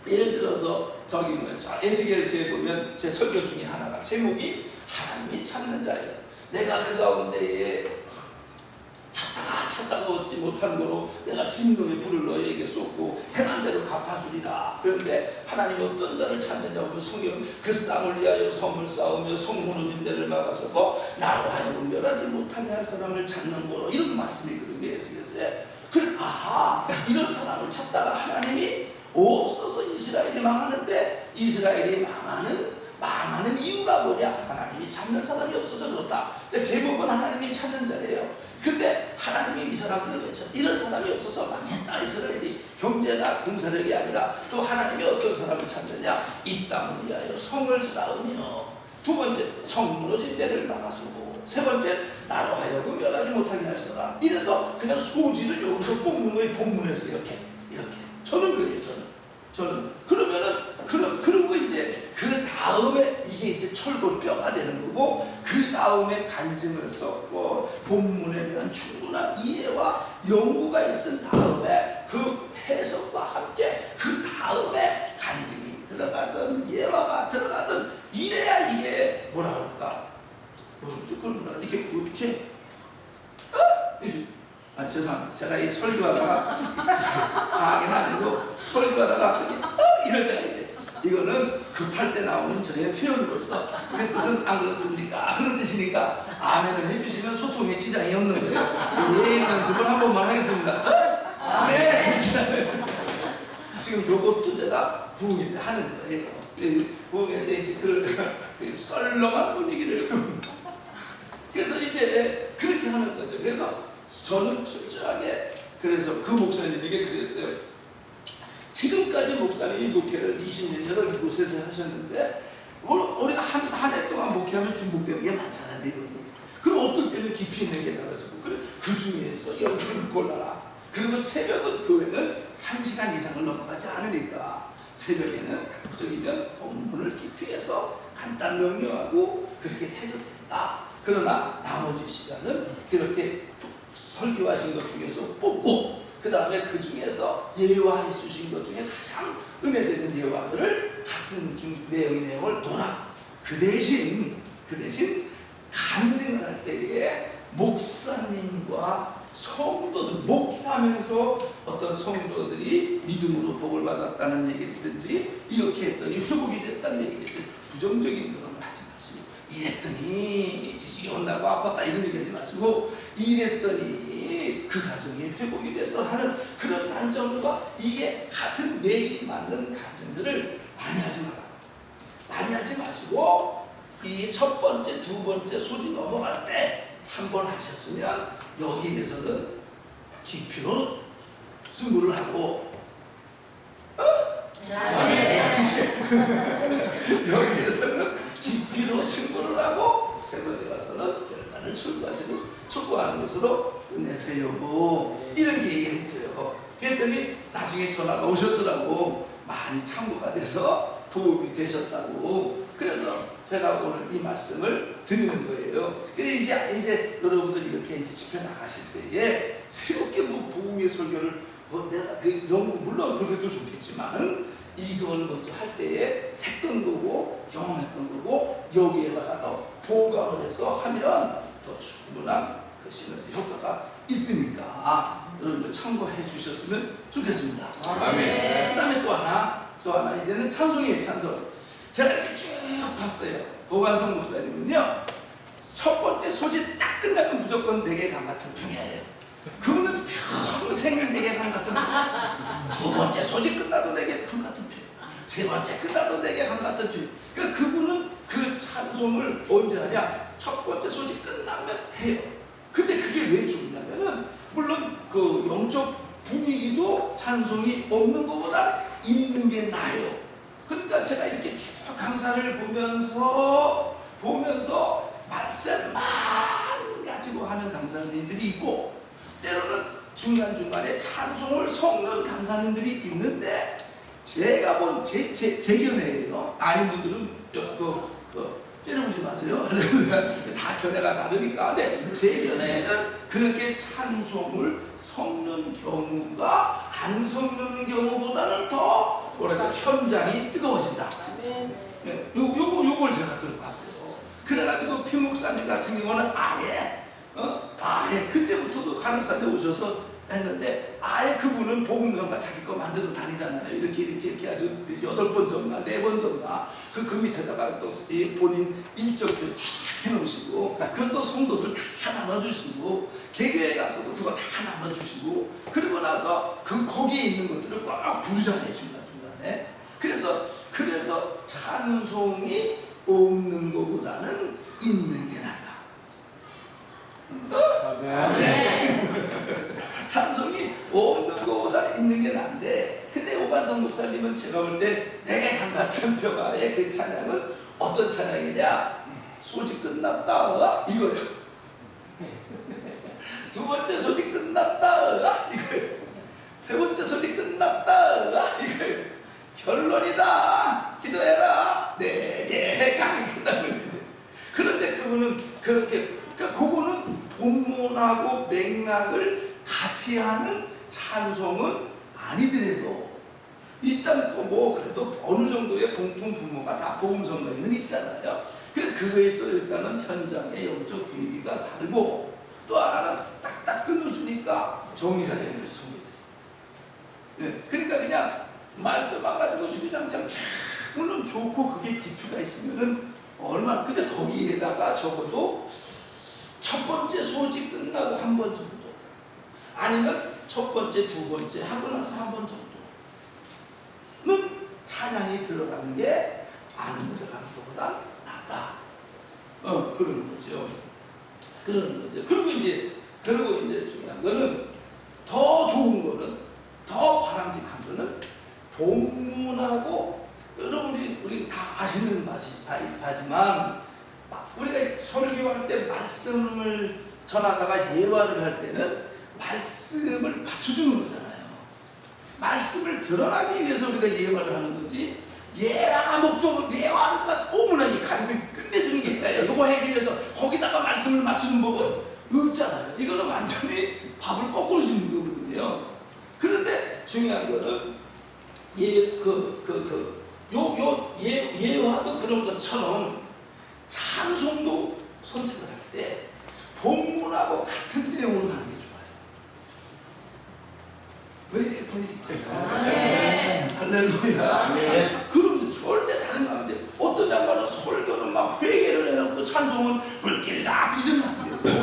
예를 들어서 저기 에스겔서에 보면 제 설교 중에 하나가 제목이 하나님이 찾는 자예요. 내가 그 가운데에 찾다가 얻지 못한 거로 내가 진노의 불을 너희에게 쏟고 행한 대로 갚아주리라. 그런데 하나님 어떤 자를 찾느냐고 성경 그 땅을 위하여 성을 쌓으며 성 무너진 데를 막아서고 나로 하여금 멸하지 못하게 할 사람을 찾는 거로 이런 말씀이거든요. 에스겔서에. 그래서 이런 사람을 찾다가 하나님이 없어서 이스라엘이 망하는데 이스라엘이 망하는 이유가 뭐냐? 하나님이 찾는 사람이 없어서 그렇다. 제목은 하나님이 찾는 자예요. 근데 하나님이 이 사람들을 왜 찾? 이런 사람이 없어서 망했다. 이스라엘이 경제나 군사력이 아니라 또 하나님이 어떤 사람을 찾느냐? 이 땅을 위하여 성을 쌓으며 두 번째 성 무너진 데를 막아서고 세 번째 나로 하여금 멸하지 못하게 할 사람. 이래서 그냥 소지를 여기서 뽑는 거예요. 본문에서 이렇게 저는 그래요. 저는 그러면은 그리고 이제 그 다음에 이게 이제 철골 뼈가 되는 거고 그 다음에 간증을 썼고 본문에 대한 충분한 이해와 연구가 있은 다음에 그 해석과 함께 그 다음에 간증이 들어가든 예화가 들어가든 이래야 이게 뭐라 그럴까 이렇게 죄송합니다. 제가 이 설교하다가 강의는 아니고 설교하다가 갑자기 이럴 때가 있어요. 이거는 급할 때 나오는 저의 표현으로서 그 뜻은 안 그렇습니까? 그런 뜻이니까 아멘을 해주시면 소통에 지장이 없는 거예요. 예, 연습을 한 번만 하겠습니다. 아멘. 지금 요것도 제가 부흥회 하는 거예요. 부흥회 때 이제 그 썰렁한 분위기를 그래서 이제 그렇게 하는 거죠. 그래서 저는 철저하게 그래서 그 목사님에게 그랬어요. 지금까지 목사님이 목회를 20년 전을 이곳에서 하셨는데 우리가 한 해 동안 목회하면 중복되는 게 많잖아요. 그럼 어떨 때는 깊이 있는 게 달라지고 그 중에서 연주를 골라라. 그리고 새벽은 교회는 1시간 이상을 넘어가지 않으니까 새벽에는 적이면 본문을 깊이 해서 간단 명료하고 그렇게 해도 된다. 그러나 나머지 시간은 그렇게 설교하신 것 중에서 뽑고 그 다음에 그 중에서 예화해 주신 것 중에 가장 은혜되는 예화들을 같은 내용을 놓아. 그 대신 간증을 할 때에 목사님과 성도들 목회하면서 어떤 성도들이 믿음으로 복을 받았다는 얘기든지 이렇게 했더니 회복이 됐다는 얘기든지 부정적인 그런 걸 하지 마시고 이랬더니 지식이 온다고 아팠다 이런 얘기 하지 마시고 이랬더니 그 가정이 회복이 됐다 하는 그런 간증과 이게 같은 맥이 맞는 간증들을 많이 하지 마시고 이 첫 번째, 두 번째 소지 넘어갈 때 한 번 하셨으면 여기에서는 깊이로 승부를 하고 여기에서는 깊이로 승부를 하고 세 번째 가서는 결단을 출구하는 것으로 끝내세요. 이런 게 얘기를 했어요. 그랬더니 나중에 전화가 오셨더라고. 많이 참고가 돼서 도움이 되셨다고. 그래서 제가 오늘 이 말씀을 드리는 거예요. 이제 여러분들이 이렇게 이제 집회 나가실 때에 새롭게 부흥의 설교를 내가 물론 그래도 좋겠지만 이걸 먼저 할 때에 했던 거고 경험했던 거고 여기에다가 더 보강을 해서 하면 더 충분한 그 시너지 효과가 있으니까 여러분들 참고해 주셨으면 좋겠습니다. 아멘. 그 다음에 또 하나 이제는 찬송이에요. 찬송. 제가 이렇게 쭉 봤어요. 오관성 목사님은요 첫 번째 소집 딱 끝나면 무조건 내게 강 같은 평야예요. 그분은 평생 내게 강 같은 평야. 두 번째 소집 끝나도 내게 강 같은 평야. 세 번째 끝나도 내게 강 같은 평야. 그러니까 그분은 그 찬송을 언제 하냐? 첫 번째 소집 끝나면 해요. 근데 그게 왜 좋냐면은 물론 그 영적 분위기도 찬송이 없는 것보다 있는 게 나아요. 그러니까 제가 이렇게 쭉 강사를 보면서 말씀만 가지고 하는 강사님들이 있고 때로는 중간중간에 찬송을 섞는 강사님들이 있는데 제가 본 제 견해예요. 아닌 분들은 째려보지 마세요. 다 견해가 다르니까. 근데 제 견해는 그렇게 찬송을 섞는 경우가 안 섞는 경우보다는 더 현장이 뜨거워진다. 네, 요걸 제가 들어봤어요. 그래가지고 피 목사님 같은 경우는 아예 그때부터도 간호사님 오셔서 했는데 아예 그분은 복음성가 자기 거 만들어 다니잖아요. 이렇게 아주 8번 줬나 4번 줬나 그 밑에다가 또 본인 일정표 쫙 해놓으시고 그것도 성도들 다 나눠주시고 개교회 가서도 그거 다 나눠주시고 그리고 나서 거기에 있는 것들을 꼭 부르잖아요. 중간중간에. 그래서 찬송이 없는 것보다는 있는 게 낫다. 찬송이 없는 것보다 있는 게 난데 근데 오관성 목사님은 제가 볼 때 내게 강 같은 평화의 그 찬양은 어떤 찬양이냐? 소집 끝났다 이거예요. 두 번째 소집 끝났다 이거예요. 세 번째 소집 끝났다 이거예요. 결론이다. 기도해라. 내게 강이 끝나는 거지. 그런데 그분은 그렇게 그거는 본문하고 맥락을 같이 하는 찬송은 아니더라도 일단 그래도 어느 정도의 공통 분모가 다 복음성가에는 있잖아요. 그래서 그거에서 일단은 현장의 영적 분위기가 살고 또 하나는 딱딱 끊어주니까 정리가 되는 거죠. 네. 그러니까 그냥 말씀만 가지고 주구장창 쫙 물론 좋고 그게 깊이가 있으면은 얼마나, 근데 거기에다가 적어도 첫 번째 소지 끝나고 한 번 정도, 아니면 첫 번째, 두 번째 하고 나서 한 번 정도는 찬양이 들어가는 게 안 들어가는 것보다 낫다. 그러는 거죠. 그리고 이제 중요한 거는, 더 좋은 거는, 더 바람직한 거는 본문하고, 여러분 우리 다 아시는 바지만 우리가 설교할 때 말씀을 전하다가 예화를 할 때는 말씀을 받쳐주는 거잖아요. 말씀을 드러나기 위해서 우리가 예화를 하는 거지, 예화가 목적으로 예화가 오문화 이 간증 끝내주는 게 있다. 이거 하기 위해서 거기다가 말씀을 맞추는 법은 없잖아요. 이거는 완전히 밥을 거꾸로 주는 거거든요. 그런데 중요한 거는 예화도 그런 것처럼 찬송도 선택을 할 때 본문하고 같은 내용을 하는 게 좋아요. 왜 이렇게 분위기? 할렐루야. 네. 그럼 절대 다른 거 안 돼. 어떤 양반은 설교는 막 회개를 해놓고 찬송은 불길 나 이러면 안 돼요.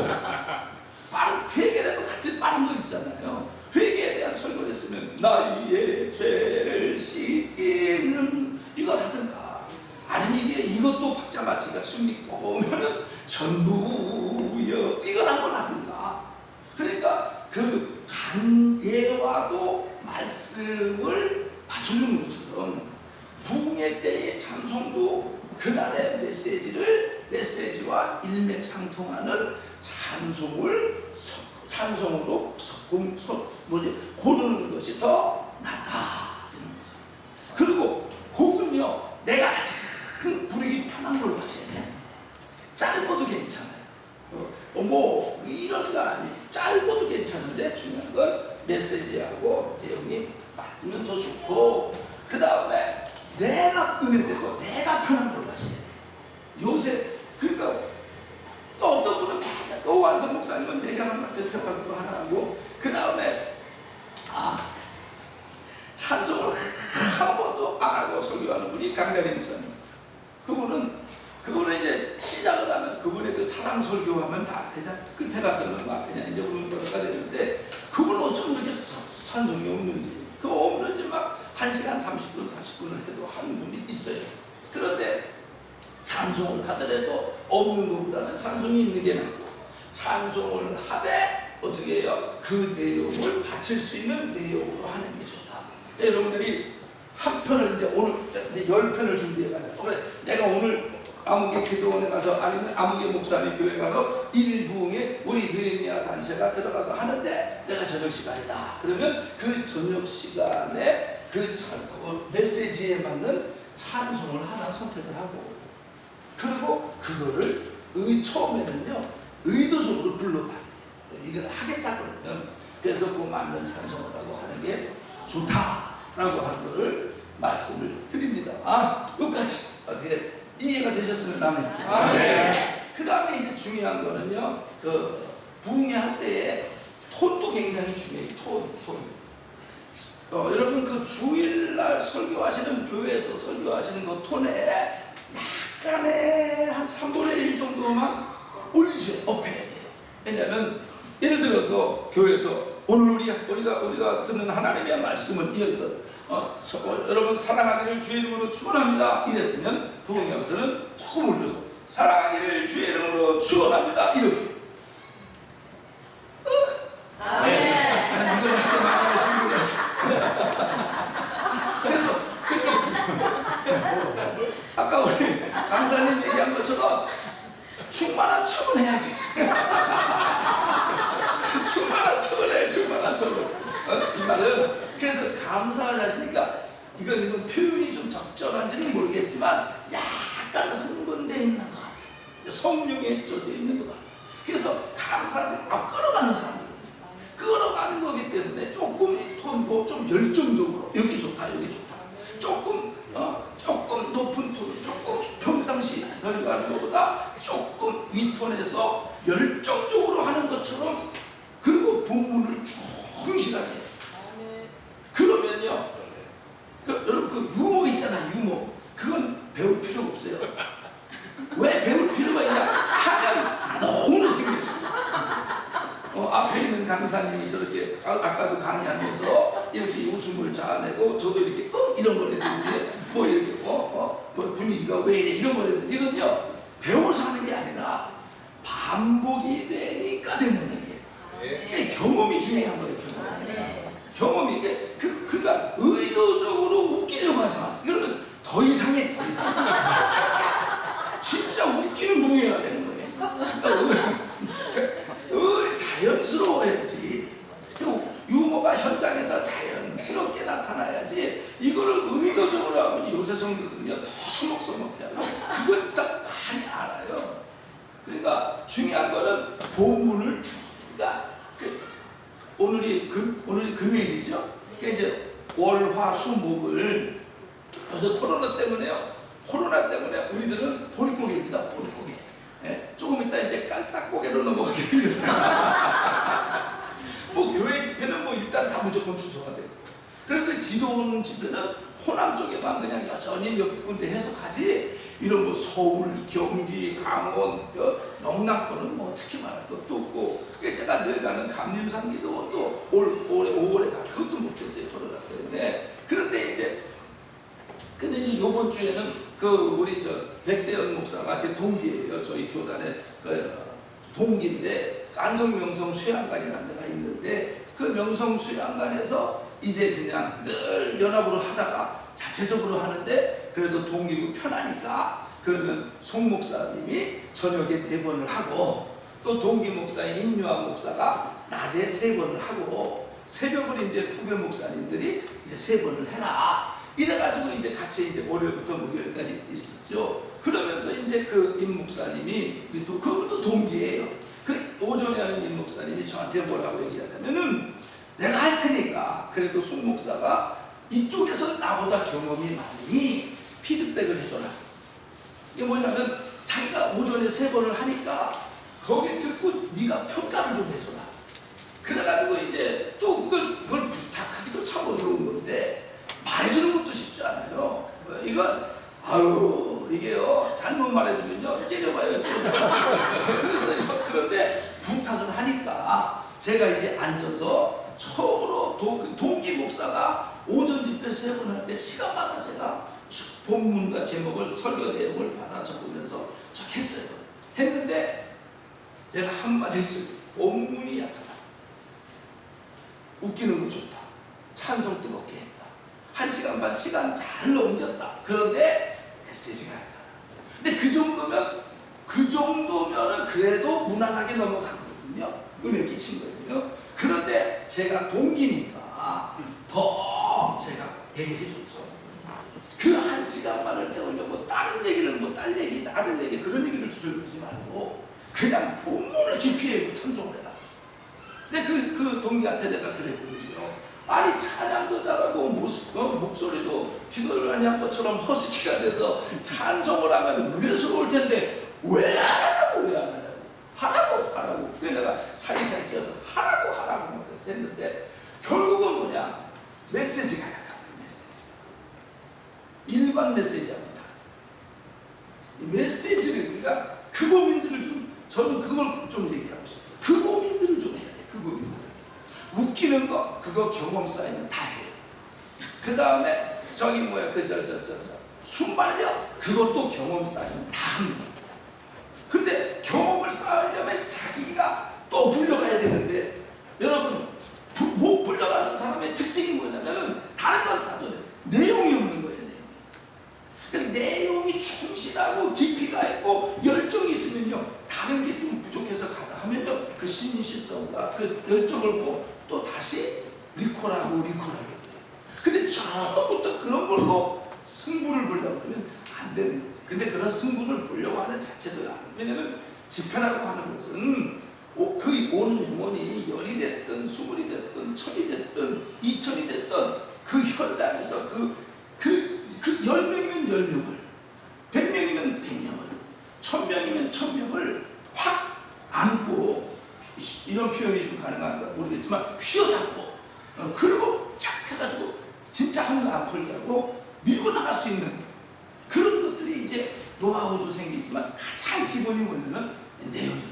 빠른 회개를 해도 같은 빠른 거 있잖아요. 회개에 대한 설교를 했으면 나의 죄를 씻기는 이걸 하든가, 아니면 이것도 박자 맞추기가 숨기고 오면은 전부여 이걸 한번 하든가. 그러니까 그 예화도 말씀을 맞추는 것처럼 부흥의 때의 찬송도 그날의 메시지와 일맥상통하는 찬송으로 고르는 것이 더 낫다 이런 거죠. 그리고 곡은요, 내가 가장 부르기 편한 걸로 하셔야 돼. 짧아도 괜찮아요. 뭐 이런 거 아니에요. 짧아도 괜찮은데 중요한 건 메시지하고 내용이 맞으면 더 좋고, 그 다음에 내가 은혜되고 내가 편한 걸로 하셔야 돼. 요새 그러니까 또 어떤 분은 맨날 오한성 목사님은 내가 한테 편한 거 하나 하고, 그 다음에 찬송을 한 번도 안 하고 설교하는 분이 강다리 목사님. 그분은 이제 시작을 하면 그분의 그 사랑 설교하면 다 그냥 끝에 가서는 막 그냥 이제 우는 거가 되는데, 그분은 어쩜 그렇게 찬송이 없는지, 막 1시간 30분 40분을 해도 하는 분이 있어요. 그런데 찬송을 하더라도 없는 것보다는 찬송이 있는 게 낫고, 찬송을 하되 어떻게 해요? 그 내용을 바칠 수 있는 내용으로 하는 게 좋다. 여러분들이 한 편을 오늘 10편을 준비해가지고, 그래 내가 오늘 아무개 기도원에 가서, 아니면 아무개 목사님 교회 가서 일부흥에 우리 느헤미야 단체가 들어가서 하는데 내가 저녁 시간이다. 그러면 그 저녁 시간에 그 메시지에 맞는 찬송을 하나 선택을 하고, 그리고 그거를 처음에는요 의도적으로 불러봐요. 이걸 하겠다 그러면, 그래서 그 맞는 찬송을 하고 하는 게 좋다라고 하는 거를 말씀을 드립니다. 여기까지 어떻게 이해가 되셨으면 아멘. 그 다음에 이제 중요한 거는요, 그 부흥회 할 때에 톤도 굉장히 중요해요. 톤. 여러분 그 주일날 설교하시는 교회에서 설교하시는 그 톤에 약간의 한 3분의 1 정도만 올리셔야 업해야 돼요. 왜냐하면 예를 들어서 교회에서 오늘 우리가 듣는 하나님의 말씀은 이렇거든. 여러분 사랑하기를 주의 이름으로 축원합니다 이랬으면 부흥회에서는 조금 올려서 사랑하기를 주의 이름으로 축원합니다 이렇게. 아멘. 이걸 이렇게 많이 할 준비했어. 그래서 아까 우리 강사님 얘기한 것처럼 충만한 척을 해야지. 충만한 척을. 이 말은 그래서 감사하지 않으니까 이건 표현이 좀 적절한지는 모르겠지만 약간 흥분되어 있는 것 같아요. 성령에 젖어 있는 것 같아요. 그래서 감사를 끌어가는 사람이거든요. 끌어가는 거기 때문에 조금 톤보 좀 열정적으로 여기 좋다. 조금 높은 톤, 조금 평상시 설교하는 것보다 조금 윗톤에서 열정적으로 하는 것처럼, 그리고 본문을 충실하게. 그러면요, 여러분 그 유머 있잖아요. 유머. 그 되고 저도 이렇게 이런 거라든지 뭐 이렇게 뭐 분위기가 왜 이래 이런 거라든지 이건요 배워서 하는 게 아니라 반복이 되니까 되는 거예요. 그러니까 경험이 중요한 거예요. 경험이 이게 그러니까 의도적으로 웃기려고 하지 마세요. 그러면 더 이상해. 진짜 웃기는 공연해야 되는 거예요. 그러니까 자연스러워야지. 유머가 현장에서 자연스럽게 나타나야지. 이거를 의도적으로 하면 요새 성도들은요 더 서먹서먹해요. 그걸 딱 많이 알아요. 그러니까 중요한 거는 본문을 그러니까 오늘이 금요일이죠. 그러니까 이제 월, 화, 수, 목을 그래서 코로나 때문에 우리들은 보릿고개입니다. 보릿고개. 예? 조금 이따 이제 깔딱고개로 넘어가게 생겼어요. 뭐 교회 집회는 뭐 일단 다 무조건 취소가 되고. 그런데 뒤도 오는 집회는 호남 쪽에만 그냥 여전히 몇 군데 해서 가지. 이런 뭐 서울, 경기, 강원, 영남권은 뭐 특히 말할 것도 없고. 그게 제가 늘 가는 감림산기도 또 올해 5월에 가 그것도 못했어요. 코로나 때문에. 그런데 이제 요번 주에는 우리 백대현 목사가 제 동기예요. 저희 교단의 동기인데 안성명성 수양관이라는 데가 있는데 그 명성 수양관에서 이제 그냥 늘 연합으로 하다가 자체적으로 하는데 그래도 동기고 편하니까 그러면 송 목사님이 저녁에 4번을 하고 또 동기 목사인 임유한 목사가 낮에 3번을 하고 새벽을 이제 후배 목사님들이 이제 3번을 해라. 이래가지고 이제 같이 이제 월요일부터 목요일까지 있었죠. 그러면서 이제 임 목사님이 그것도 동기예요. 그 오전에 하는 임 목사님이 저한테 뭐라고 얘기하냐면은 내가 할 테니까 그래도 송 목사가 이쪽에서 나보다 경험이 많으니 피드백을 해줘라. 이게 뭐냐면 자기가 오전에 3번을 하니까 거기 듣고 네가 평가를 좀 해줘라. 그래가지고 이제 또 그걸 부탁하기도 참 어려운 건데 말해주는 것도 쉽지 않아요. 이건 이게요 잘못 말해주면요 째려봐요. 그래서 그런데 부탁을 하니까 제가 이제 앉아서 처음으로 동기 목사가 오전 집회 3번 할 때 시간마다 제가 본문과 제목을 설교 내용을 받아 적으면서 했어요. 했는데 내가 한마디씩 본문이 약하다. 웃기는 거 좋다. 찬송 뜨겁게 했다. 1시간 반 시간 잘 넘겼다. 그런데 메시지가 약하다. 근데 그 정도면은 그래도 무난하게 넘어가거든요. 은혜 끼친 거예요. 그런데 제가 동기니까 더 제가 얘기해 줬죠. 그 1시간만을 때우려고 다른 얘기를 딸 얘기, 아들 얘기 그런 얘기를 주저주지 말고 그냥 본문을 깊이 읽고 찬송을 해라. 근데 그 동기한테 내가 그랬거든요. 아니 찬양도 잘하고 목소리도 기도를 하냐 것처럼 허스키가 돼서 찬송을 하면 은혜스러울 텐데 왜 안 하냐고 하라고 그래서 내가 사이사이 껴서 하라고 그래서 했는데 결국은 뭐냐 메시지가 약한 거예요. 일반 메시지합니다. 메시지를 그러니까 그 고민들을 저는 그걸 좀 얘기하고 싶어요. 그 고민들을 좀 해야 돼. 그 고민들 웃기는 거 그거 경험 쌓이면 다 해요. 그 다음에 순발력 그것도 경험 쌓이면 다 합니다. 근데 경험을 쌓으려면 자기가 또 불려가야 되는데 여러분 못 불려가는 사람의 특징이 뭐냐면은 다른 건 다 좋아요. 내용이 없는 거예요. 내용이 충실하고 깊이가 있고 열정이 있으면요 다른 게 좀 부족해서 가다 하면요 그 신실성과 그 열정을 또 다시 리콜하고 근데 처음부터 그런 걸로 승부를 보려고 하면 안 되는 거죠. 근데 그런 승부를 보려고 하는 자체도 왜냐면 집회라고 하는 것은 그 오는 영혼이 10이 됐든 20이 됐든 1000이 됐든 2000이 됐든 그 현장에서 그 10명이면 10명을 100명이면 100명을 1000명이면 1000명을 확 안고 이런 표현이 좀 가능한가 모르겠지만 휘어잡고 그리고 쫙 해가지고 진짜 한 명 안 풀게 하고 밀고 나갈 수 있는 그런 것들이 이제 노하우도 생기지만 가장 기본이 뭐냐면 내용이거든요.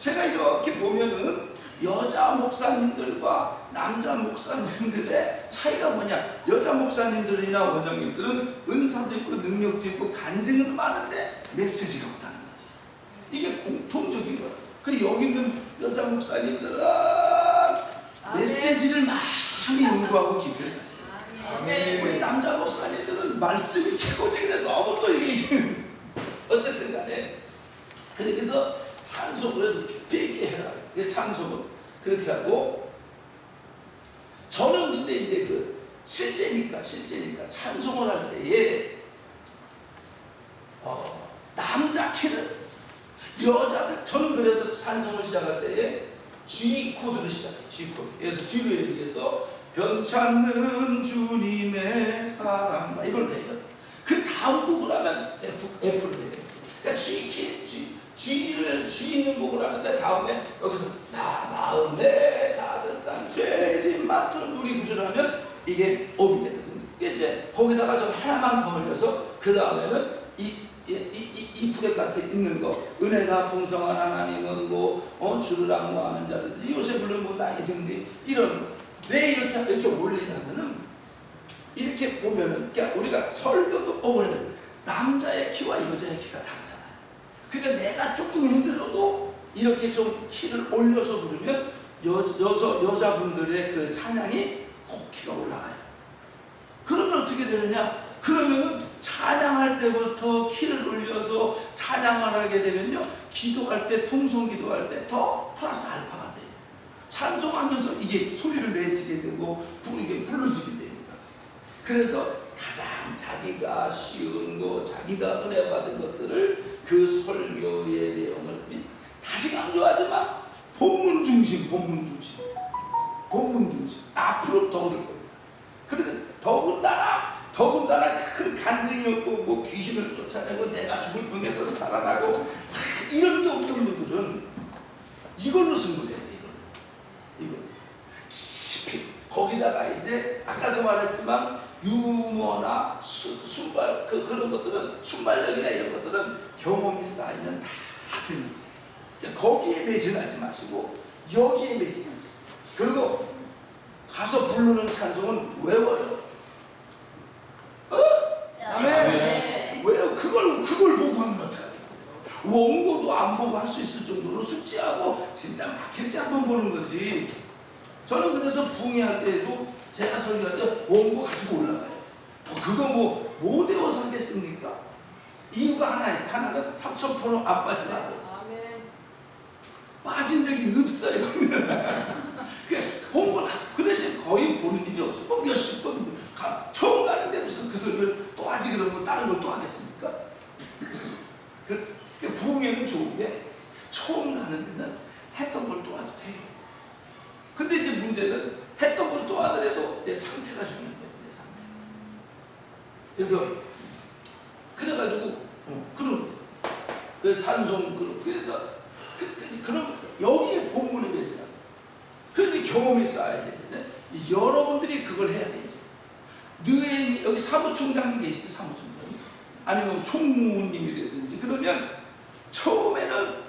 제가 이렇게 보면은 여자 목사님들과 남자 목사님들의 차이가 뭐냐? 여자 목사님들이나 원장님들은 은사도 있고 능력도 있고 간증은 많은데 메시지가 없다는 거지. 이게 공통적인 거야. 그 여기 있는 여자 목사님들은 메시지를 많이 연구하고 깊이를 가져요. 우리 남자 목사님들은 말씀이 최고적인데 너무 또 이게 어쨌든 간에 그래서 찬송을 해서 깊이 해라. 찬송은 그렇게 하고, 저는 근데 이제 그 실제니까 찬송을 할 때에 남자 키는 여자들, 저는 그래서 찬송을 시작할 때에 G 코드로 시작해요. G 코드. 그래서 G로 얘기해서 변찮는 주님의 사랑 이걸 해요. 그 다음 곡을 하면 F를 해요. 그러니까 G 키 G 있는 곡을 하는데 다음에 여기서 나 마음에 가득한 죄짐 맡은 우리 구절을 하면 이게 O이 되거든요. 이제 거기다가 좀 하나만 더 올려서 그 다음에는 이 프렛 같은 있는 거, 은혜가 풍성한 하나님은 주를 악무하는 자들, 요새 부르는 나의 등등 이런 거. 왜 이렇게 올리냐면은 이렇게 보면은 그러니까 우리가 설교도 남자의 키와 여자의 키가 다르잖아요. 그러니까 내가 조금 힘들어도 이렇게 좀 키를 올려서 부르면 여자분들의 그 찬양이 키가 올라가요. 그러면 어떻게 되느냐? 그러면은 찬양할 때부터 키를 올려서 찬양을 하게 되면요, 기도할 때, 통성 기도할 때 더 플러스 알파가 돼요. 찬송하면서 이게 소리를 내지게 되고 이게 불러지게 되니까. 그래서 가장 자기가 쉬운 거, 자기가 은혜 받은 것들을 그 설교의 내용을 다시 강조하지만 본문 중심 앞으로 더 오를 겁니다. 그리고 더군다나 큰 간증이 없고 귀신을 쫓아내고 내가 죽을 병에서 살아나고 이런 게 없던 분들은 이걸로 승부해야 돼. 이걸 깊이 거기다가 이제 아까도 말했지만 유머나 순발 그런 것들은 순발력이나 이런 것들은 경험이 쌓이면 다 되는 거예요. 거기에 매진하지 마시고 여기에 매진하지. 그리고 가서 부르는 찬송은 외워요. 왜요? 그걸 보고 하면 어떡하겠어요? 원고도 안 보고 할 수 있을 정도로 숙지하고 진짜 막힐 때 한번 보는 거지. 저는 그래서 부흥회할 때에도 제가 설교할 때 원고 가지고 올라가요. 그거 못 외워서 하겠습니까? 이유가 하나 있어요. 하나는 3000% 안 빠지라고. 빠진 적이 없어요. 원고 그 대신 거의 보는 일이 없어요. 몇십 번 처음 가는데 무슨 그 소리를 또 하지 그러면 다른 걸 또 하겠습니까? 부흥회는 좋은 게 처음 가는 데는 했던 걸 또 해도 돼요. 근데 이제 문제는 했던 걸 또 하더라도 내 상태가 중요한 거지, 내 상태. 그래서 그래가지고 그런 거죠. 그래서 찬송 그래서 그럼 여기에 본문이 되잖아. 그런데 경험이 쌓여야 되는데 여러분들이 그걸 해야 되죠. 느헤미 여기 사무총장님 계시죠, 사무총장. 아니면 총무님이라든지 그러면 처음에는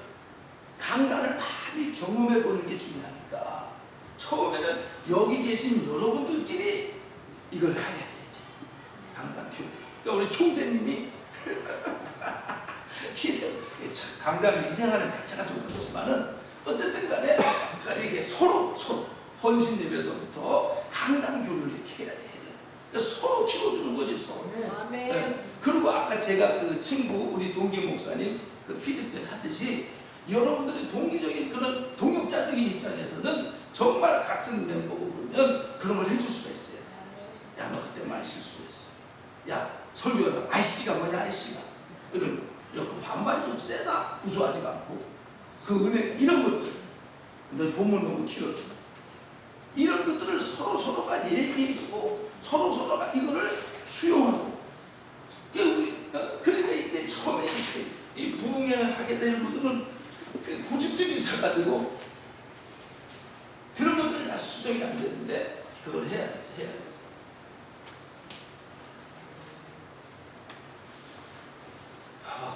강단을 많이 경험해 보는 게 중요하니까 처음에는 여기 계신 여러분들끼리 이걸 해야 되지. 강단 교육. 그러니까 우리 총재님이 강단을 희생하는 자체가 좀 그렇지만은 어쨌든 간에 이게 서로 헌신 예배에서부터 강단 교육을 이렇게 해야 돼. 그러니까 서로 키워주는 거지, 서로. 네. 그리고 아까 제가 그 친구 우리 동기 목사님 그 피드백 하듯이 여러분들이 동기적인 그런 동역자적인 입장에서는 정말 같은 멤버고 그러면 그런 걸 해줄 수가 있어요. 야, 너 그때 많이 실수했어. 야, 설교하다 아이씨가 뭐냐, 아이씨가 이런 거. 야, 그 반말이 좀 세다. 구수하지가 않고 그 은혜 이런 것들. 너 본문 너무 길었어. 이런 것들을 서로가 얘기해주고 서로가 이거를 수용하고. 그러니까 이때 처음에 이 부흥회 하게 되는 분들은 고집들이 있어가지고 그런 것들을 다 수정이 안 되는데 그걸 해야 돼.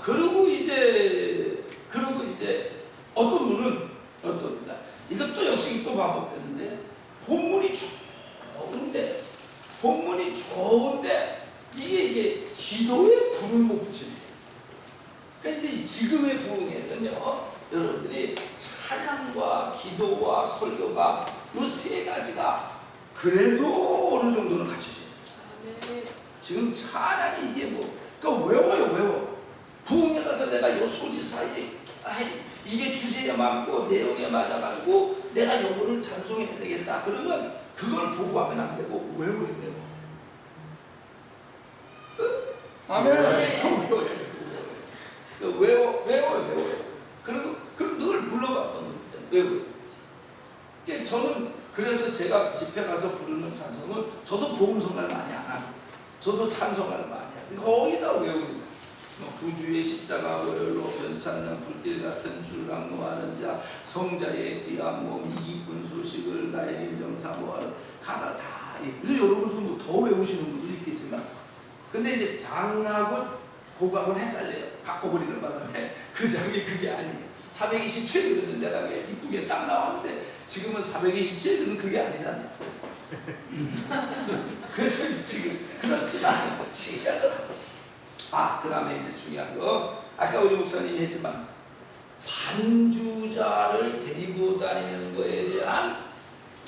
그리고 이제 어떤 분은 여러분들이 찬양과 기도와 설교가 이 세 가지가 그래도 어느 정도는 갖춰져요. 지금 찬양이 이게 뭐, 그러니까 외워. 부흥회 가서 내가 요 소지 사이에 이게 주제에 맞고 내용에 맞아가지고 내가 요거를 찬송해야 되겠다. 그러면 그걸 보고 하면 안 되고 외워요. 아멘. 외워요. 그리고 늘 불러봤던 외워요. 그러니까 저는 그래서 제가 집회 가서 부르는 찬송은 저도 복음성가를 많이 안 하고 저도 찬송가를 많이 하고 거기다 외웁니다. 구주의 십자가 오열로 변찮는 불길 같은 주를 악무하는 자, 성자의 귀한 몸, 이 기쁜 소식을 나의 진정 사모하는 가사 다. 여러분들도 뭐 더 외우시는 분들도 있겠지만, 근데 이제 장하고 고각은 헷갈려요. 바꿔버리는 바람에 그 장이 그게 아니에요. 427그러는 내가 이쁘게 딱 나왔는데 지금은 427그는 그게 아니잖아요. 그래서 지금 그렇지만 신기하더라고요. 그 다음에 이제 중요한 거, 아까 우리 목사님이 했지만 반주자를 데리고 다니는 거에 대한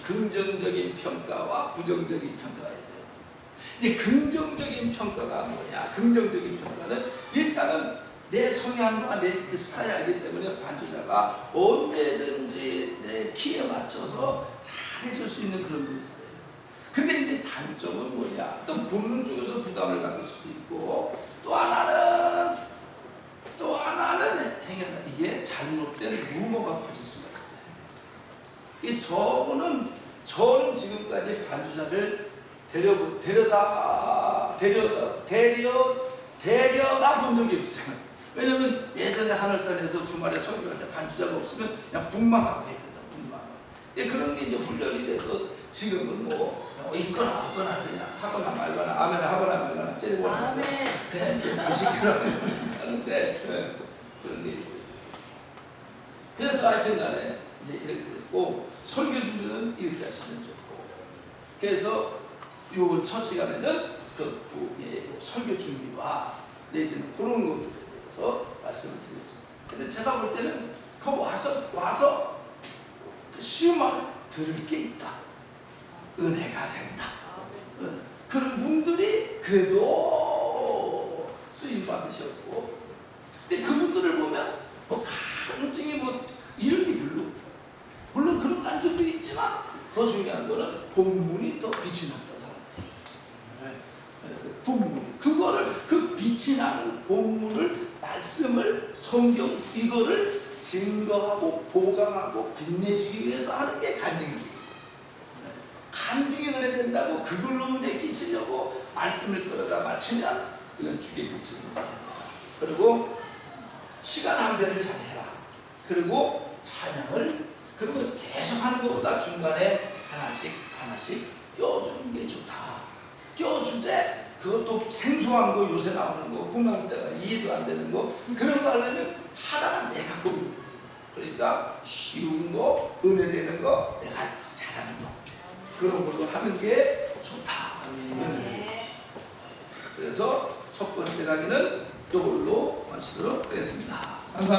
긍정적인 평가와 부정적인 평가가 있어요. 이제 긍정적인 평가가 뭐냐? 긍정적인 평가는 일단은 내 성향과 내 스타일이 알기 때문에 반주자가 언제든지 내 키에 맞춰서 잘해줄 수 있는 그런 분이 있어요. 근데 이제 단점은 뭐냐? 또 부르는 쪽에서 부담을 가질 수도 있고, 또 하나는 이게 잘못된 루머가 퍼질 수가 있어요. 저는 지금까지 반주자를 데려다 본 적이 없어요. 왜냐면 예전에 하늘산에서 주말에 설교할 때 반주자가 없으면 그냥 북망하고 했거든. 그런 게 이제 훈련이 돼서 지금은 뭐 있거나 없거나 그냥 하거나 말거나 아멘 하거나 말거나 째리거나 그냥 이제 하는데 그런 게 있어요. 그래서 하여튼 간에 이제 이렇게 됐고, 설교 준비는 이렇게 하시면 좋고, 그래서 요 첫 시간에는 설교 준비와 내지는 그런 것들에 대해서 말씀을 드리겠습니다. 근데 제가 볼 때는 와서 쉬운 말 들을 게 있다. 은혜가 된다. 그런 분들이 그래도 쓰임 받으셨고, 근데 그분들을 보면 간증이 이런 게 별로 없다. 물론 그런 간증도 있지만 더 중요한 거는 본문이 더 빛이 났다. 본문, 그 빛이 나는 본문을, 말씀을, 성경 이거를 증거하고 보강하고 빛내주기 위해서 하는 게 간증이지. 간증이 은혜 된다고 그걸로 은혜 끼치려고 말씀을 끌어다 맞추면 이건 주의 빛으로 된다. 그리고 시간 안배를 잘해라. 그리고 찬양을 그리고 계속 하는 것보다 중간에 하나씩 껴주는 게 좋다. 껴주되 그것도 생소한 거, 요새 나오는 거, 궁금한 때가 이해도 안 되는 거, 그런 거 하려면 하다가 내가 보고, 그러니까 쉬운 거, 은혜 되는 거, 내가 잘하는 거, 그런 걸로 하는 게 좋다. 그래서 첫 번째 강의는 이걸로 마치도록 하겠습니다. 감사합니다.